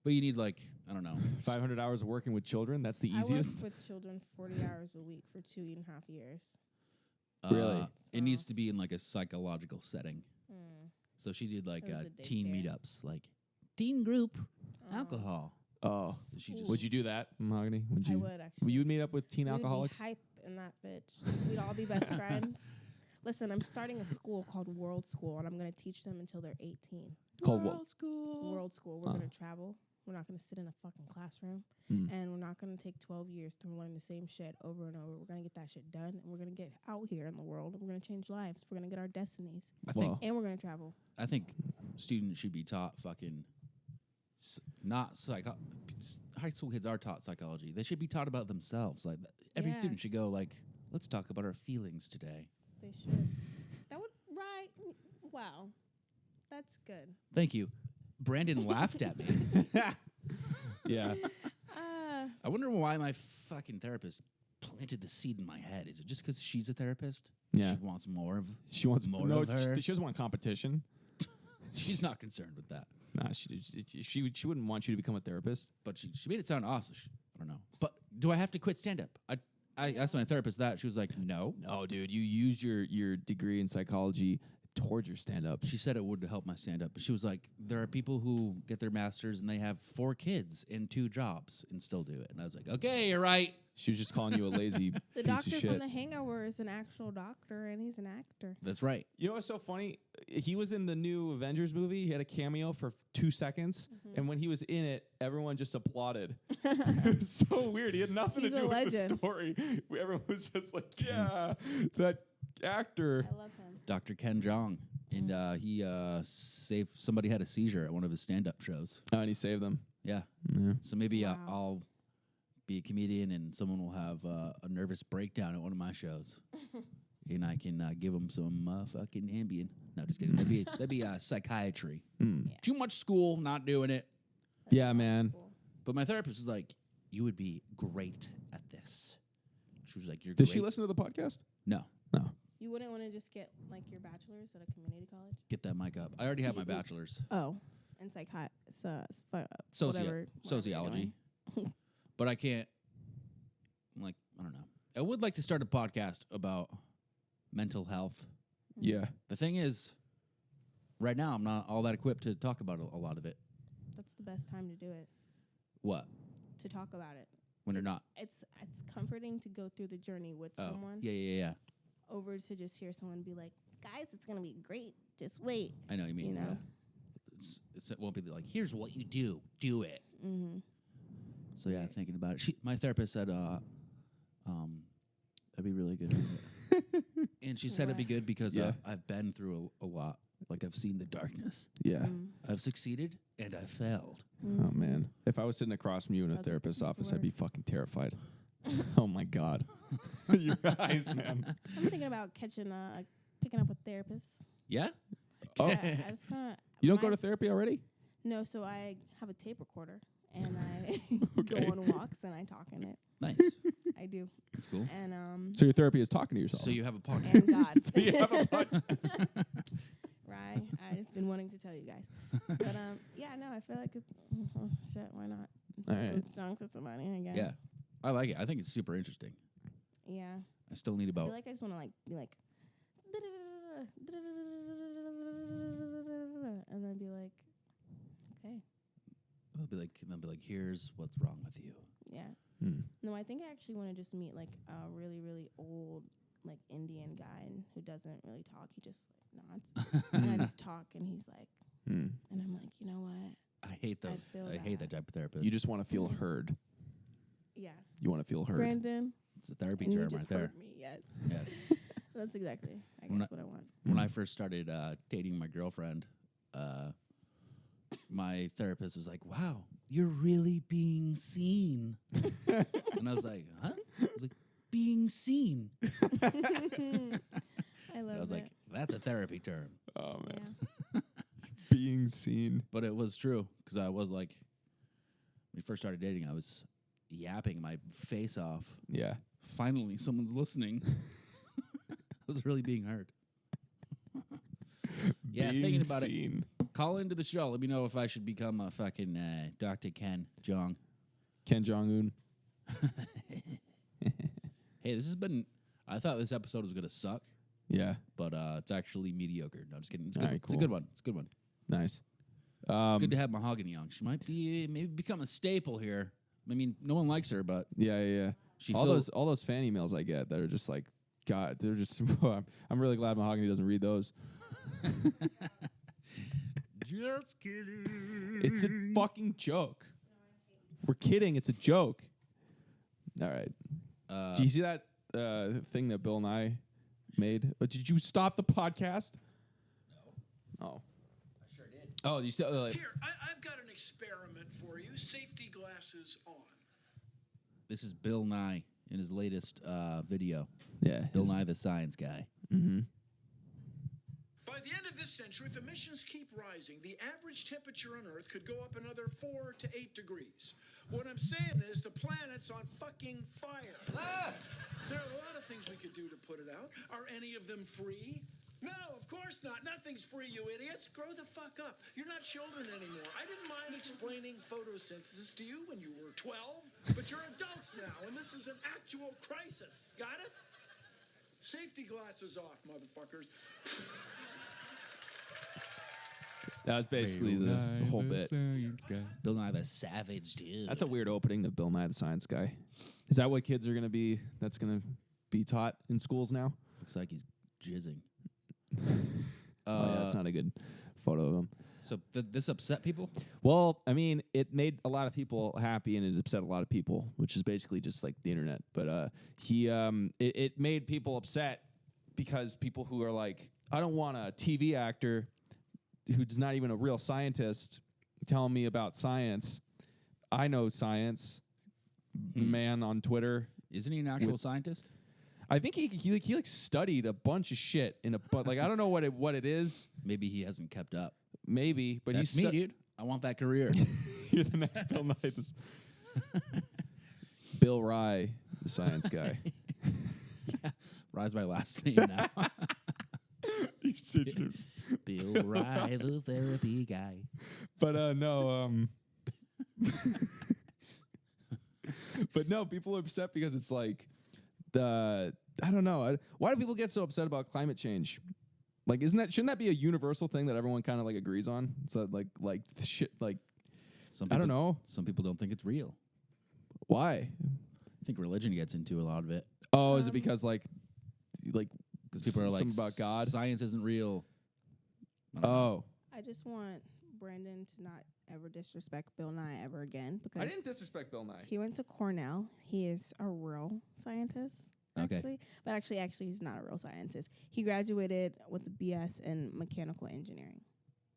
Speaker 1: But you need like I don't know.
Speaker 2: 500 hours of working with children. That's the
Speaker 3: I
Speaker 2: easiest.
Speaker 3: worked with children 40 hours a week for 2.5 years.
Speaker 2: Really?
Speaker 1: It needs
Speaker 3: So-
Speaker 1: to be in like a psychological setting. So she did like
Speaker 3: It was a
Speaker 1: teen
Speaker 3: daycare.
Speaker 1: meetups, like teen group, alcohol.
Speaker 2: Oh,
Speaker 1: She just
Speaker 2: would you do that, Mahogany? Would
Speaker 3: I
Speaker 2: you?
Speaker 3: would actually.
Speaker 2: You would meet up with teen
Speaker 3: We would be
Speaker 2: alcoholics?
Speaker 3: hype in that bitch. We'd all be best friends. Listen, I'm starting a school called World School, and I'm going to teach them until they're 18.
Speaker 2: Called what?
Speaker 1: World school.
Speaker 3: World School. We're going to travel. We're not going to sit in a fucking classroom.
Speaker 2: Mm.
Speaker 3: And we're not going to take 12 years to learn the same shit over and over. We're going to get that shit done, and we're going to get out here in the world, and we're going to change lives. We're going to get our destinies,
Speaker 1: I think
Speaker 2: Wow.
Speaker 3: and we're going to travel.
Speaker 1: I think students should be taught fucking not psycho. High school kids are taught psychology. They should be taught about themselves. Like every
Speaker 3: Yeah.
Speaker 1: student should go like, let's talk about our feelings today.
Speaker 3: They should. That would, right. Wow. That's good.
Speaker 1: Thank you. Brandon laughed at me.
Speaker 2: Yeah.
Speaker 1: I wonder why my fucking therapist planted the seed in my head. Is it just because she's a therapist?
Speaker 2: Yeah.
Speaker 1: She wants more of.
Speaker 2: She wants
Speaker 1: More
Speaker 2: no.
Speaker 1: of her.
Speaker 2: She doesn't want competition.
Speaker 1: She's not concerned with that.
Speaker 2: Nah, she wouldn't want you to become a therapist.
Speaker 1: But she made it sound awesome. I don't know. But do I have to quit stand up? I asked my therapist that. She was like, no.
Speaker 2: No, dude, you use your degree in psychology towards your stand up.
Speaker 1: She said it would help my stand up. But she was like, there are people who get their masters and they have 4 kids and 2 jobs and still do it. And I was like, okay, you're right.
Speaker 2: She was just calling you a lazy
Speaker 3: The
Speaker 2: piece
Speaker 3: doctor
Speaker 2: of
Speaker 3: from
Speaker 2: shit.
Speaker 3: The Hangover is an actual doctor, and he's an actor.
Speaker 1: That's right.
Speaker 2: You know what's so funny? He was in the new Avengers movie. He had a cameo for 2 seconds, and when he was in it, everyone just applauded. It was so weird. He had nothing
Speaker 3: He's
Speaker 2: to
Speaker 3: a
Speaker 2: do with
Speaker 3: legend.
Speaker 2: the story. Everyone was just like, "Yeah, that actor."
Speaker 3: I love him.
Speaker 1: Dr. Ken Jeong. And he saved somebody had a seizure at one of his stand up shows.
Speaker 2: Oh, and he saved them.
Speaker 1: Yeah.
Speaker 2: Yeah.
Speaker 1: So maybe
Speaker 3: Wow.
Speaker 1: I'll be a comedian and someone will have a nervous breakdown at one of my shows. And I can give them some fucking Ambien. No, just kidding. That'd be psychiatry.
Speaker 2: Mm.
Speaker 1: Too much school, not doing it.
Speaker 2: Yeah, man.
Speaker 3: Cool.
Speaker 1: But my therapist was like, you would be great at this. She was like, you're
Speaker 2: Did
Speaker 1: great.
Speaker 2: she listen to the podcast?
Speaker 1: No.
Speaker 2: No.
Speaker 3: You wouldn't want to just get like your bachelor's at a community college?
Speaker 1: Get that mic up. I already have my bachelor's.
Speaker 3: Oh, in
Speaker 1: Sociology. But I can't, like, I don't know. I would like to start a podcast about mental health.
Speaker 2: Yeah.
Speaker 1: The thing is, right now, I'm not all that equipped to talk about a lot of it.
Speaker 3: That's the best time to do it.
Speaker 1: What?
Speaker 3: To talk about it.
Speaker 1: When you're not.
Speaker 3: It's comforting to go through the journey with
Speaker 1: Oh,
Speaker 3: someone.
Speaker 1: yeah.
Speaker 3: over to just hear someone be like, guys, it's going to be great. Just wait.
Speaker 1: I know what you mean.
Speaker 3: You know?
Speaker 1: It won't be like, here's what you do. Do it.
Speaker 3: Mm-hmm.
Speaker 1: So yeah, thinking about it. My therapist said, that'd be really good. And she said it'd be good because
Speaker 2: Yeah.
Speaker 1: I've been through a lot. Like I've seen the darkness.
Speaker 2: Yeah.
Speaker 1: I've succeeded and I failed.
Speaker 2: Oh man, if I was sitting across from you in a
Speaker 3: That's
Speaker 2: therapist's
Speaker 3: the
Speaker 2: office, I'd
Speaker 3: word.
Speaker 2: be fucking terrified. Oh my god, your eyes, man.
Speaker 3: I'm thinking about picking up a therapist.
Speaker 1: Yeah?
Speaker 2: Oh,
Speaker 3: Yeah, I was kinda,
Speaker 2: you don't go to therapy already?
Speaker 3: No, so I have a tape recorder and I
Speaker 2: Okay.
Speaker 3: go on walks and I talk in it.
Speaker 1: Nice.
Speaker 3: I do.
Speaker 1: That's cool.
Speaker 3: And
Speaker 2: So your therapy is talking to yourself.
Speaker 1: So you have a podcast.
Speaker 3: and God.
Speaker 2: So you have a podcast.
Speaker 3: Right. I've been wanting to tell you guys. But yeah, no, I feel like it's shit, why not?
Speaker 2: All right.
Speaker 3: Talk to somebody, I guess.
Speaker 1: Yeah. I like it. I think it's super interesting.
Speaker 3: Yeah.
Speaker 1: I still need
Speaker 3: I
Speaker 1: about
Speaker 3: feel like I just want to like be like and then be like, okay.
Speaker 1: they'll be like, here's what's wrong with you.
Speaker 3: Yeah.
Speaker 2: Hmm.
Speaker 3: No, I think I actually want to just meet like a really, really old like Indian guy who doesn't really talk. He just like nods. And I just talk and he's like,
Speaker 2: Hmm.
Speaker 3: and I'm like, you know what?
Speaker 1: I hate those.
Speaker 3: feel
Speaker 1: I hate that
Speaker 3: that.
Speaker 1: type of therapist.
Speaker 2: You just want to feel heard.
Speaker 3: Yeah.
Speaker 2: You want to feel heard.
Speaker 3: Brandon.
Speaker 1: It's a therapy
Speaker 3: And you
Speaker 1: term
Speaker 3: just
Speaker 1: right there.
Speaker 3: heard me, yes.
Speaker 1: Yes.
Speaker 3: That's exactly, I
Speaker 1: When
Speaker 3: guess, what I want.
Speaker 1: When I first started dating my girlfriend, my therapist was like, "Wow, you're really being seen," and I was like, "Huh?" I was like, "Being seen."
Speaker 3: I love
Speaker 1: I was
Speaker 3: it.
Speaker 1: like, "That's a therapy term,"
Speaker 2: Oh man,
Speaker 3: Yeah.
Speaker 2: being seen.
Speaker 1: but it was true because I was like, when we first started dating, I was yapping my face off.
Speaker 2: Yeah.
Speaker 1: Finally, someone's listening. I was really being heard. Yeah,
Speaker 2: being
Speaker 1: thinking about
Speaker 2: seen.
Speaker 1: it. Call into the show. Let me know if I should become a fucking Dr. Ken Jong.
Speaker 2: Kim Jong Un.
Speaker 1: Hey, this has been. I thought this episode was gonna suck,
Speaker 2: Yeah.
Speaker 1: but it's actually mediocre. No, I'm just kidding. It's,
Speaker 2: All
Speaker 1: good.
Speaker 2: right,
Speaker 1: It's a good
Speaker 2: cool.
Speaker 1: one. It's a good one.
Speaker 2: Nice.
Speaker 1: It's good to have Mahogany on. She might be maybe become a staple here. I mean, no one likes her, but
Speaker 2: Yeah.
Speaker 1: she
Speaker 2: all
Speaker 1: fills.
Speaker 2: those fan emails I get that are just like, God, they're just. I'm really glad Mahogany doesn't read those.
Speaker 1: Just kidding.
Speaker 2: It's a fucking joke. We're kidding. It's a joke. All right. Do you see that thing that Bill Nye made? Did you stop the podcast? No. Oh.
Speaker 1: I sure did.
Speaker 2: Oh, you said
Speaker 4: Here, I've got an experiment for you. Safety glasses on.
Speaker 1: This is Bill Nye in his latest video.
Speaker 2: yeah.
Speaker 1: Bill Nye, the science guy.
Speaker 2: Mm-hmm.
Speaker 4: By the end of this century, if emissions keep rising, the average temperature on Earth could go up another 4 to 8 degrees. What I'm saying is the planet's on fucking fire. There are a lot of things we could do to put it out. Are any of them free? No, of course not. Nothing's free, you idiots. Grow the fuck up. You're not children anymore. I didn't mind explaining photosynthesis to you when you were 12, but you're adults now, and this is an actual crisis. Got it? Safety glasses off, motherfuckers.
Speaker 2: That was basically the whole bit.
Speaker 1: Bill Nye, the savage dude.
Speaker 2: That's a weird opening to Bill Nye the Science Guy. Is that what kids are going to be? That's going to be taught in schools now?
Speaker 1: Looks like he's jizzing.
Speaker 2: Oh, yeah, that's not a good photo of him.
Speaker 1: So this upset people?
Speaker 2: Well, I mean, it made a lot of people happy and it upset a lot of people, which is basically just like the internet. But it made people upset because people who are like, I don't want a TV actor who's not even a real scientist telling me about science. I know science. Man on Twitter.
Speaker 1: Isn't he an actual scientist?
Speaker 2: I think he like studied a bunch of shit but like I don't know what it is.
Speaker 1: Maybe he hasn't kept up.
Speaker 2: Maybe, but
Speaker 1: That's
Speaker 2: he's
Speaker 1: me, dude. I want that career.
Speaker 2: You're the next Bill Nye. Bill Rye, the science guy.
Speaker 1: Rye's my last name now.
Speaker 2: He's such a-
Speaker 1: Bill Rye, the therapy guy.
Speaker 2: But no, but no, people are upset because it's like I don't know. Why do people get so upset about climate change? Like, shouldn't that be a universal thing that everyone kind of like agrees on? So like shit, like
Speaker 1: Some
Speaker 2: I don't
Speaker 1: people-
Speaker 2: know
Speaker 1: Some people don't think it's real.
Speaker 2: why.
Speaker 1: I think religion gets into a lot of it.
Speaker 2: Oh, is it because like
Speaker 1: Because people are like,
Speaker 2: Something about God?
Speaker 1: Science isn't real. I don't know.
Speaker 2: Oh,
Speaker 3: I just want Brandon to not ever disrespect Bill Nye ever again because
Speaker 2: I didn't disrespect Bill Nye.
Speaker 3: he went to Cornell. He is a real scientist.
Speaker 1: Okay.
Speaker 3: Actually, he's not a real scientist. He graduated with a BS in mechanical engineering.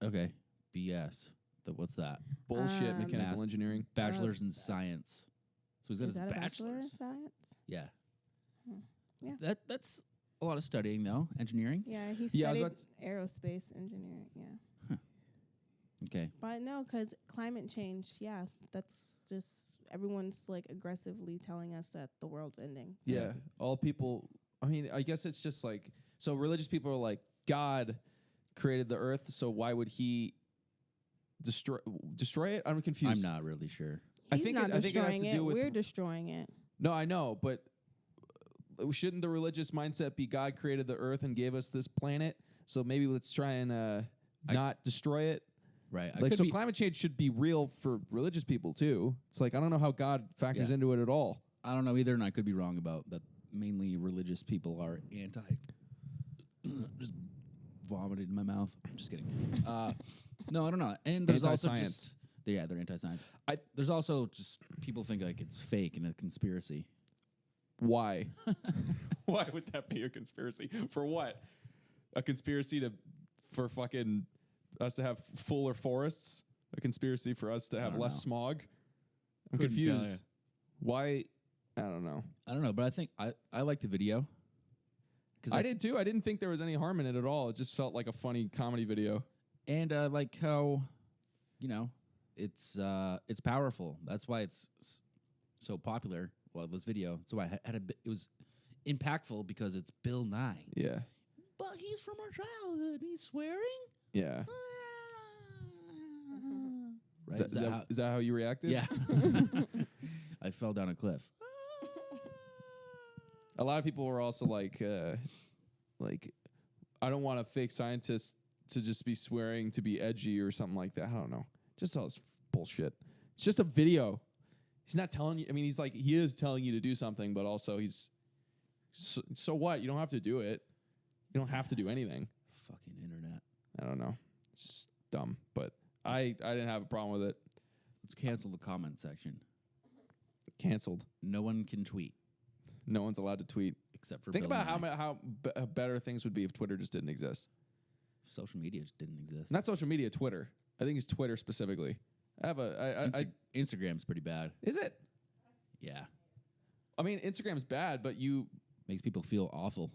Speaker 1: Okay. BS. What's that?
Speaker 2: Bullshit. Mechanical
Speaker 1: Math.
Speaker 2: engineering.
Speaker 1: Bachelor's in science. So he's got
Speaker 3: Is
Speaker 1: his
Speaker 3: that a bachelor in
Speaker 1: bachelor's.
Speaker 3: science?
Speaker 1: Yeah.
Speaker 3: Hmm. Yeah.
Speaker 1: That's a lot of studying though. Engineering.
Speaker 3: Yeah, he
Speaker 2: Yeah, I was
Speaker 3: studied
Speaker 2: about
Speaker 3: aerospace engineering. Yeah.
Speaker 1: Okay.
Speaker 3: But no, because climate change, yeah, that's just everyone's like aggressively telling us that the world's ending.
Speaker 2: Yeah. All people, I mean, I guess it's just like, so religious people are like, God created the earth, so why would he destroy it? I'm confused.
Speaker 1: I'm not really sure.
Speaker 2: I
Speaker 3: He's
Speaker 2: think
Speaker 3: not
Speaker 2: it has
Speaker 3: destroying
Speaker 2: to
Speaker 3: it.
Speaker 2: do with-
Speaker 3: We're destroying it.
Speaker 2: No, I know, but shouldn't the religious mindset be God created the earth and gave us this planet? So maybe let's try and not destroy it.
Speaker 1: Right.
Speaker 2: Like, so climate change should be real for religious people too. It's like, I don't know how God factors
Speaker 1: Yeah.
Speaker 2: into it at all.
Speaker 1: I don't know either, and I could be wrong about that. Mainly religious people are anti. Just vomited in my mouth. I'm just kidding. No, I don't know. And there's also
Speaker 2: Anti-science.
Speaker 1: just they're anti-science. There's also just people think like it's fake and a conspiracy.
Speaker 2: Why? Why would that be a conspiracy? For what? A conspiracy for fucking us to have fuller forests? A conspiracy for us to have
Speaker 1: don't
Speaker 2: less
Speaker 1: know.
Speaker 2: smog? I'm
Speaker 1: Couldn't tell
Speaker 2: confused.
Speaker 1: ya.
Speaker 2: Why? I don't know.
Speaker 1: I don't know, but I think I like the video.
Speaker 2: I did too. I didn't think there was any harm in it at all. It just felt like a funny comedy video.
Speaker 1: And I like how, it's powerful. That's why it's so popular. Well, this video. So I had it was impactful because it's Bill Nye.
Speaker 2: Yeah.
Speaker 1: But he's from our childhood. He's swearing.
Speaker 2: Yeah.
Speaker 1: Right?
Speaker 2: Is that how you reacted?
Speaker 1: Yeah. I fell down a cliff.
Speaker 2: A lot of people were also like, I don't want a fake scientist to just be swearing to be edgy or something like that. I don't know. Just all this bullshit. It's just a video. He's not telling you. I mean, he is telling you to do something, but also so what? You don't have to do it. You don't have to do anything.
Speaker 1: Fucking internet.
Speaker 2: I don't know. It's just dumb, but I didn't have a problem with it.
Speaker 1: Let's cancel the comment section.
Speaker 2: Canceled.
Speaker 1: No one can tweet
Speaker 2: No one's allowed to tweet.
Speaker 1: except for
Speaker 2: Think
Speaker 1: Bill
Speaker 2: about
Speaker 1: Nye.
Speaker 2: how better things would be if Twitter just didn't exist.
Speaker 1: Social media just didn't exist.
Speaker 2: Not social media, Twitter. I think it's Twitter specifically. I have
Speaker 1: Instagram's pretty bad.
Speaker 2: is it?
Speaker 1: Yeah.
Speaker 2: I mean, Instagram's bad, but
Speaker 1: Makes people feel awful.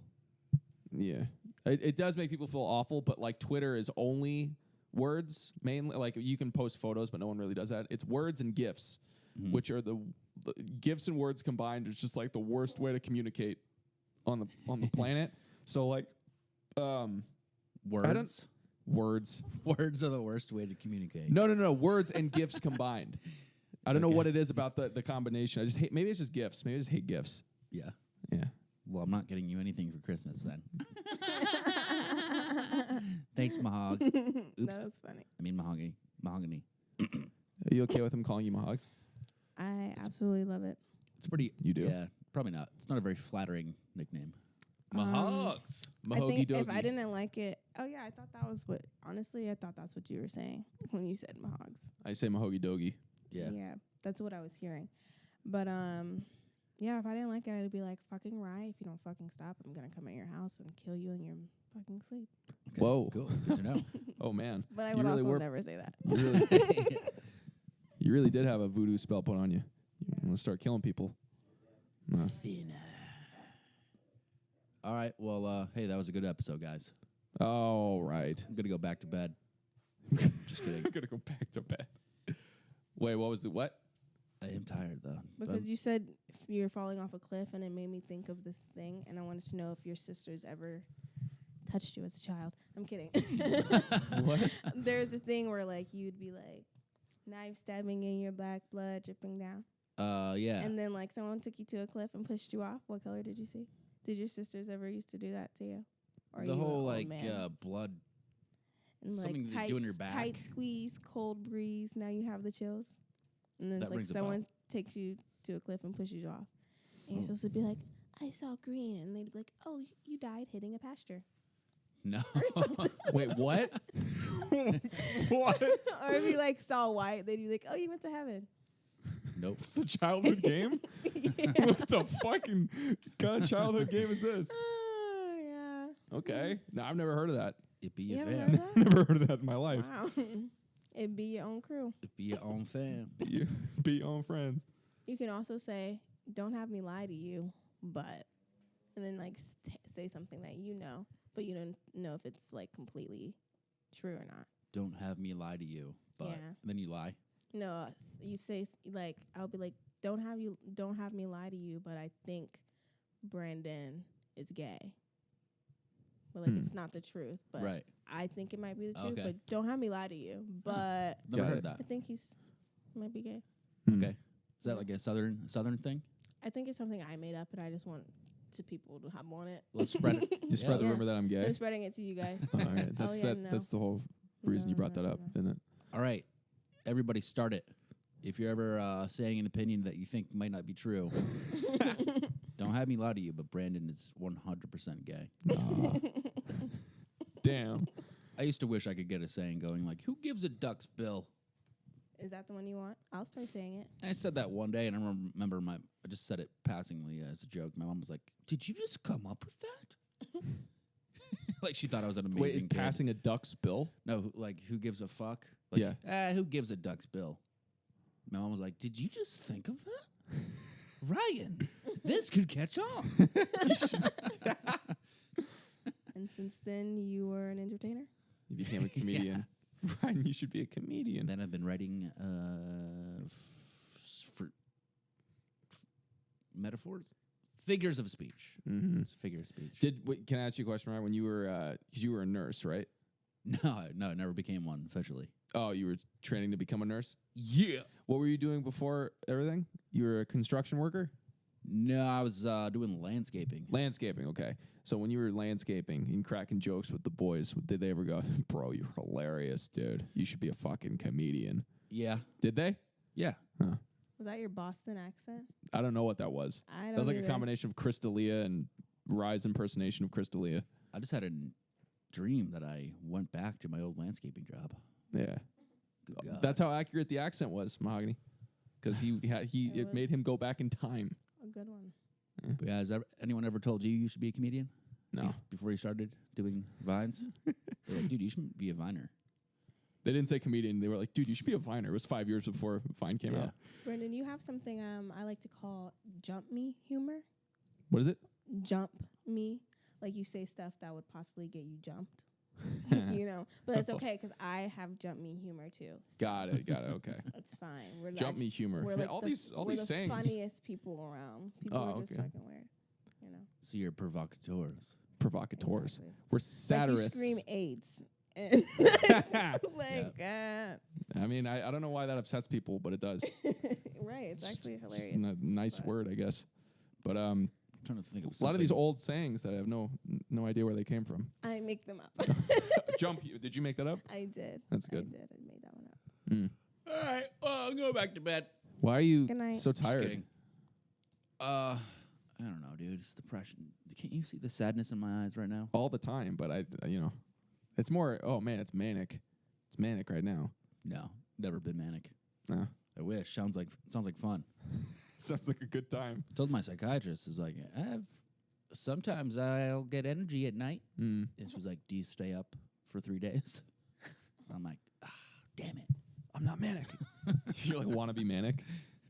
Speaker 2: yeah, it does make people feel awful. But like Twitter is only words mainly. Like you can post photos, but no one really does that. It's words and GIFs, which are the GIFs and words combined. Is just like the worst way to communicate on the planet. So like,
Speaker 1: Words.
Speaker 2: words.
Speaker 1: Words are the worst way to communicate.
Speaker 2: No. Words and GIFs combined. I don't know
Speaker 1: Okay.
Speaker 2: what it is about the combination. I just hate. Maybe it's just GIFs. Maybe I just hate GIFs.
Speaker 1: Yeah.
Speaker 2: Yeah.
Speaker 1: Well, I'm not getting you anything for Christmas then. Thanks, Mahogs. Oops.
Speaker 3: That was funny.
Speaker 1: I mean mahogany.
Speaker 2: Are you okay with him calling you Mahogs?
Speaker 3: I absolutely love it.
Speaker 1: It's pretty.
Speaker 2: You do?
Speaker 1: Yeah, probably not. It's not a very flattering nickname.
Speaker 2: Mahogs.
Speaker 3: I
Speaker 2: Mahogi
Speaker 3: think if
Speaker 2: Dogi.
Speaker 3: I didn't like it, I thought that was what. Honestly, I thought that's what you were saying when you said Mahogs.
Speaker 2: I say Mahogi Dogi.
Speaker 1: Yeah.
Speaker 3: That's what I was hearing. But if I didn't like it, I'd be like, fucking right. If you don't fucking stop, I'm gonna come at your house and kill you in your fucking sleep.
Speaker 1: Okay,
Speaker 2: Whoa.
Speaker 1: Cool. Good to know.
Speaker 2: Oh man.
Speaker 3: But I
Speaker 2: You
Speaker 3: would
Speaker 2: really
Speaker 3: also
Speaker 2: were-
Speaker 3: never say that.
Speaker 2: You really, you really did have a voodoo spell put on you. You want to start killing people. No.
Speaker 1: All right. Well, hey, that was a good episode, guys.
Speaker 2: All right.
Speaker 1: I'm gonna go back to bed. Just kidding.
Speaker 2: I'm gonna go back to bed. Wait, what was it? What?
Speaker 1: I am tired though.
Speaker 3: Because you said you're falling off a cliff, and it made me think of this thing, and I wanted to know if your sisters ever touched you as a child. I'm kidding.
Speaker 2: What?
Speaker 3: There's a thing where like you'd be like knife stabbing in your black blood dripping down,
Speaker 1: Yeah.
Speaker 3: and then like someone took you to a cliff and pushed you off. What color did you see? Did your sisters ever used to do that to you? Or
Speaker 1: The
Speaker 3: you an
Speaker 1: whole
Speaker 3: old
Speaker 1: like
Speaker 3: man?
Speaker 1: blood.
Speaker 3: And
Speaker 1: something
Speaker 3: like
Speaker 1: they
Speaker 3: tight,
Speaker 1: do in your back.
Speaker 3: tight squeeze, cold breeze. Now you have the chills, and then
Speaker 1: That
Speaker 3: it's like
Speaker 1: rings a bell.
Speaker 3: someone takes you to a cliff and pushes you off, and you're supposed to be like, I saw green, and they'd be like, oh, you died hitting a pasture.
Speaker 1: No.
Speaker 2: Wait, what? What?
Speaker 3: Or if you like saw white, they'd be like, oh, you went to heaven.
Speaker 1: Nope.
Speaker 2: It's a childhood game?
Speaker 3: Yeah.
Speaker 2: What the fucking kind of childhood game is this?
Speaker 3: Yeah.
Speaker 2: Okay. No, I've never heard of that.
Speaker 1: It be
Speaker 3: You
Speaker 1: your
Speaker 3: haven't
Speaker 1: fam.
Speaker 3: heard that?
Speaker 2: Never heard of that in my life.
Speaker 3: Wow. It'd be your own crew.
Speaker 1: It be your own fam.
Speaker 2: Be your own friends.
Speaker 3: You can also say, don't have me lie to you, but, and then like say something that you know, but you don't know if it's like completely true or not.
Speaker 1: Don't have me lie to you. But
Speaker 3: Yeah.
Speaker 1: then you lie.
Speaker 3: No, you say like, I'll be like, don't have me lie to you, but I think Brandon is gay. But like it's not the truth, but
Speaker 1: Right.
Speaker 3: I think it might be the truth,
Speaker 1: Okay.
Speaker 3: but don't have me lie to you. But
Speaker 1: Never
Speaker 2: Got
Speaker 1: heard
Speaker 2: it.
Speaker 1: that.
Speaker 3: I think might be gay.
Speaker 1: Okay. Is that like a southern thing?
Speaker 3: I think it's something I made up, and I just want to people to hop on it.
Speaker 1: Let's spread it.
Speaker 2: You spread the
Speaker 3: Yeah.
Speaker 2: rumor that I'm gay?
Speaker 3: They're spreading it to you guys.
Speaker 2: All right. That's
Speaker 3: yeah, no.
Speaker 2: That's the whole reason you
Speaker 3: No,
Speaker 2: brought
Speaker 3: no,
Speaker 2: that up,
Speaker 3: no.
Speaker 2: isn't it?
Speaker 1: All right. Everybody start it. If you're ever saying an opinion that you think might not be true, don't have me lie to you, but Brandon is 100% gay.
Speaker 2: Damn.
Speaker 1: I used to wish I could get a saying going like, who gives a duck's bill?
Speaker 3: Is that the one you want? I'll start saying it.
Speaker 1: I said that one day, and I remember I just said it passingly as a joke. My mom was like, did you just come up with that? Like she thought I was an amazing
Speaker 2: Wait, is
Speaker 1: kid.
Speaker 2: passing a duck's bill?
Speaker 1: No, like, who gives a fuck? Like,
Speaker 2: Yeah.
Speaker 1: Who gives a duck's bill? My mom was like, did you just think of that? Ryan, this could catch on.
Speaker 3: And since then, you were an entertainer?
Speaker 2: You became a comedian. Ryan, you should be a comedian.
Speaker 1: And then I've been writing for metaphors, figures of speech.
Speaker 2: Mm-hmm.
Speaker 1: It's figure of speech.
Speaker 2: Can I ask you a question, Ryan? When you were, because you were a nurse, right?
Speaker 1: No, I never became one officially.
Speaker 2: Oh, you were training to become a nurse?
Speaker 1: Yeah.
Speaker 2: What were you doing before everything? You were a construction worker?
Speaker 1: No, I was doing landscaping.
Speaker 2: Landscaping, okay. So when you were landscaping and cracking jokes with the boys, did they ever go, bro, you're hilarious, dude. You should be a fucking comedian?
Speaker 1: Yeah.
Speaker 2: Did they?
Speaker 1: Yeah.
Speaker 2: Huh.
Speaker 3: Was that your Boston accent?
Speaker 2: I don't know what that was.
Speaker 3: I don't
Speaker 2: That was like
Speaker 3: either.
Speaker 2: a combination of Chris D'Elia and Rye's impersonation of Chris D'Elia.
Speaker 1: I just had a dream that I went back to my old landscaping job.
Speaker 2: Yeah.
Speaker 1: Good God.
Speaker 2: That's how accurate the accent was, Mahogany. Because it
Speaker 3: was.
Speaker 2: made him go back in time.
Speaker 3: A good one.
Speaker 1: But yeah, has anyone ever told you should be a comedian?
Speaker 2: No.
Speaker 1: Before you started doing vines? They're like, dude, you should be a viner.
Speaker 2: They didn't say comedian. They were like, dude, you should be a Viner. It was 5 years before Vine came out.
Speaker 3: Brandon, you have something I like to call jump me humor.
Speaker 2: What is it?
Speaker 3: Jump me. Like you say stuff that would possibly get you jumped. You know, but it's okay because I have jump me humor too. So
Speaker 2: Got it. Okay.
Speaker 3: it's fine. We're
Speaker 2: Jump me humor.
Speaker 3: We're
Speaker 2: Man,
Speaker 3: like
Speaker 2: all
Speaker 3: the,
Speaker 2: these
Speaker 3: we're the
Speaker 2: sayings.
Speaker 3: funniest people around. People
Speaker 2: Oh,
Speaker 3: are just
Speaker 2: okay.
Speaker 3: fucking weird. You know,
Speaker 1: So you're provocateurs.
Speaker 2: Provocateurs.
Speaker 3: Exactly.
Speaker 2: We're
Speaker 3: like
Speaker 2: satirists.
Speaker 3: you scream AIDS. And like,
Speaker 2: I mean, I don't know why that upsets people, but it does.
Speaker 3: right? It's actually
Speaker 2: It's just
Speaker 3: hilarious.
Speaker 2: a nice word, I guess. But
Speaker 1: I'm trying to think of
Speaker 2: a lot of these
Speaker 1: something.
Speaker 2: old sayings that I have no idea where they came from.
Speaker 3: I make them up.
Speaker 2: Jump you. Did you make that up?
Speaker 3: I did.
Speaker 2: That's good.
Speaker 3: I did. I made that one up.
Speaker 1: All right, well, I'll go back to bed.
Speaker 2: Why are you
Speaker 3: Good night.
Speaker 2: so
Speaker 1: Just
Speaker 2: tired?
Speaker 1: kidding. I don't know, dude. It's depression. Can't you see the sadness in my eyes right now?
Speaker 2: All the time, but it's more. Oh man, it's manic. It's manic right now.
Speaker 1: No, never been manic.
Speaker 2: No.
Speaker 1: I wish. Sounds like fun.
Speaker 2: Sounds like a good time.
Speaker 1: Told my psychiatrist, is like, sometimes I'll get energy at night.
Speaker 2: Mm.
Speaker 1: And she was like, do you stay up for 3 days? I'm like, damn it.
Speaker 2: I'm not manic. You like want to be manic?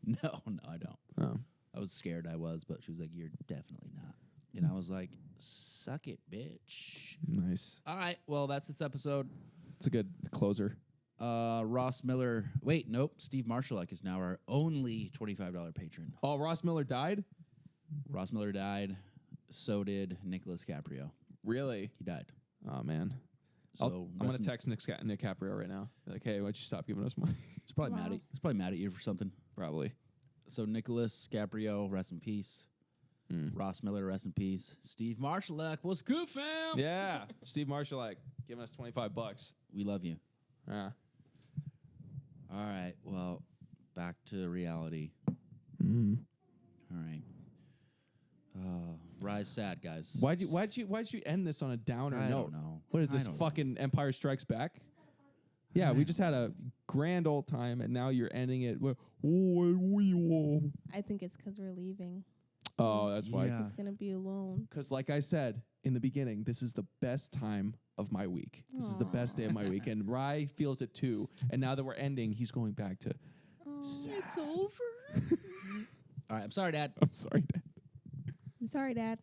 Speaker 1: No, I don't.
Speaker 2: Oh.
Speaker 1: I was scared I was, but she was like, you're definitely not. And I was like, suck it, bitch.
Speaker 2: Nice.
Speaker 1: All right, well, that's this episode.
Speaker 2: It's a good closer.
Speaker 1: Ross Miller. Wait, nope. Steve Marshallek is now our only $25 patron.
Speaker 2: Oh, Ross Miller died?
Speaker 1: Ross Miller died. So did Nicholas Caprio.
Speaker 2: Really?
Speaker 1: He died.
Speaker 2: Oh man.
Speaker 1: So
Speaker 2: I'm gonna text Nick Caprio right now. Like, hey, why'd you stop giving us money?
Speaker 1: He's probably
Speaker 3: Wow.
Speaker 1: mad at. He's probably mad at you for something.
Speaker 2: Probably.
Speaker 1: So Nicholas Caprio, rest in peace. Ross Miller, rest in peace. Steve Marshallek, what's good, fam?
Speaker 2: Yeah. Steve Marshall, like, giving us $25.
Speaker 1: We love you.
Speaker 2: Yeah.
Speaker 1: All right. Well, back to reality.
Speaker 2: Mm-hmm.
Speaker 1: All right. Rise sad, guys.
Speaker 2: Why'd you end this on a downer
Speaker 1: I
Speaker 2: note?
Speaker 1: don't know.
Speaker 2: What is
Speaker 1: I
Speaker 2: this
Speaker 1: don't know.
Speaker 2: fucking Empire Strikes Back? Yeah, we just had a grand old time, and now you're ending it with,
Speaker 3: I think it's because we're leaving.
Speaker 2: oh, that's why.
Speaker 1: Yeah.
Speaker 3: It's gonna be alone.
Speaker 2: Because like I said in the beginning, this is the best time of my week. This is the best day of my week, and Rye feels it too. And now that we're ending, he's going back to.
Speaker 1: It's over. All right, I'm sorry, Dad.
Speaker 2: I'm sorry, Dad.
Speaker 3: I'm sorry, Dad.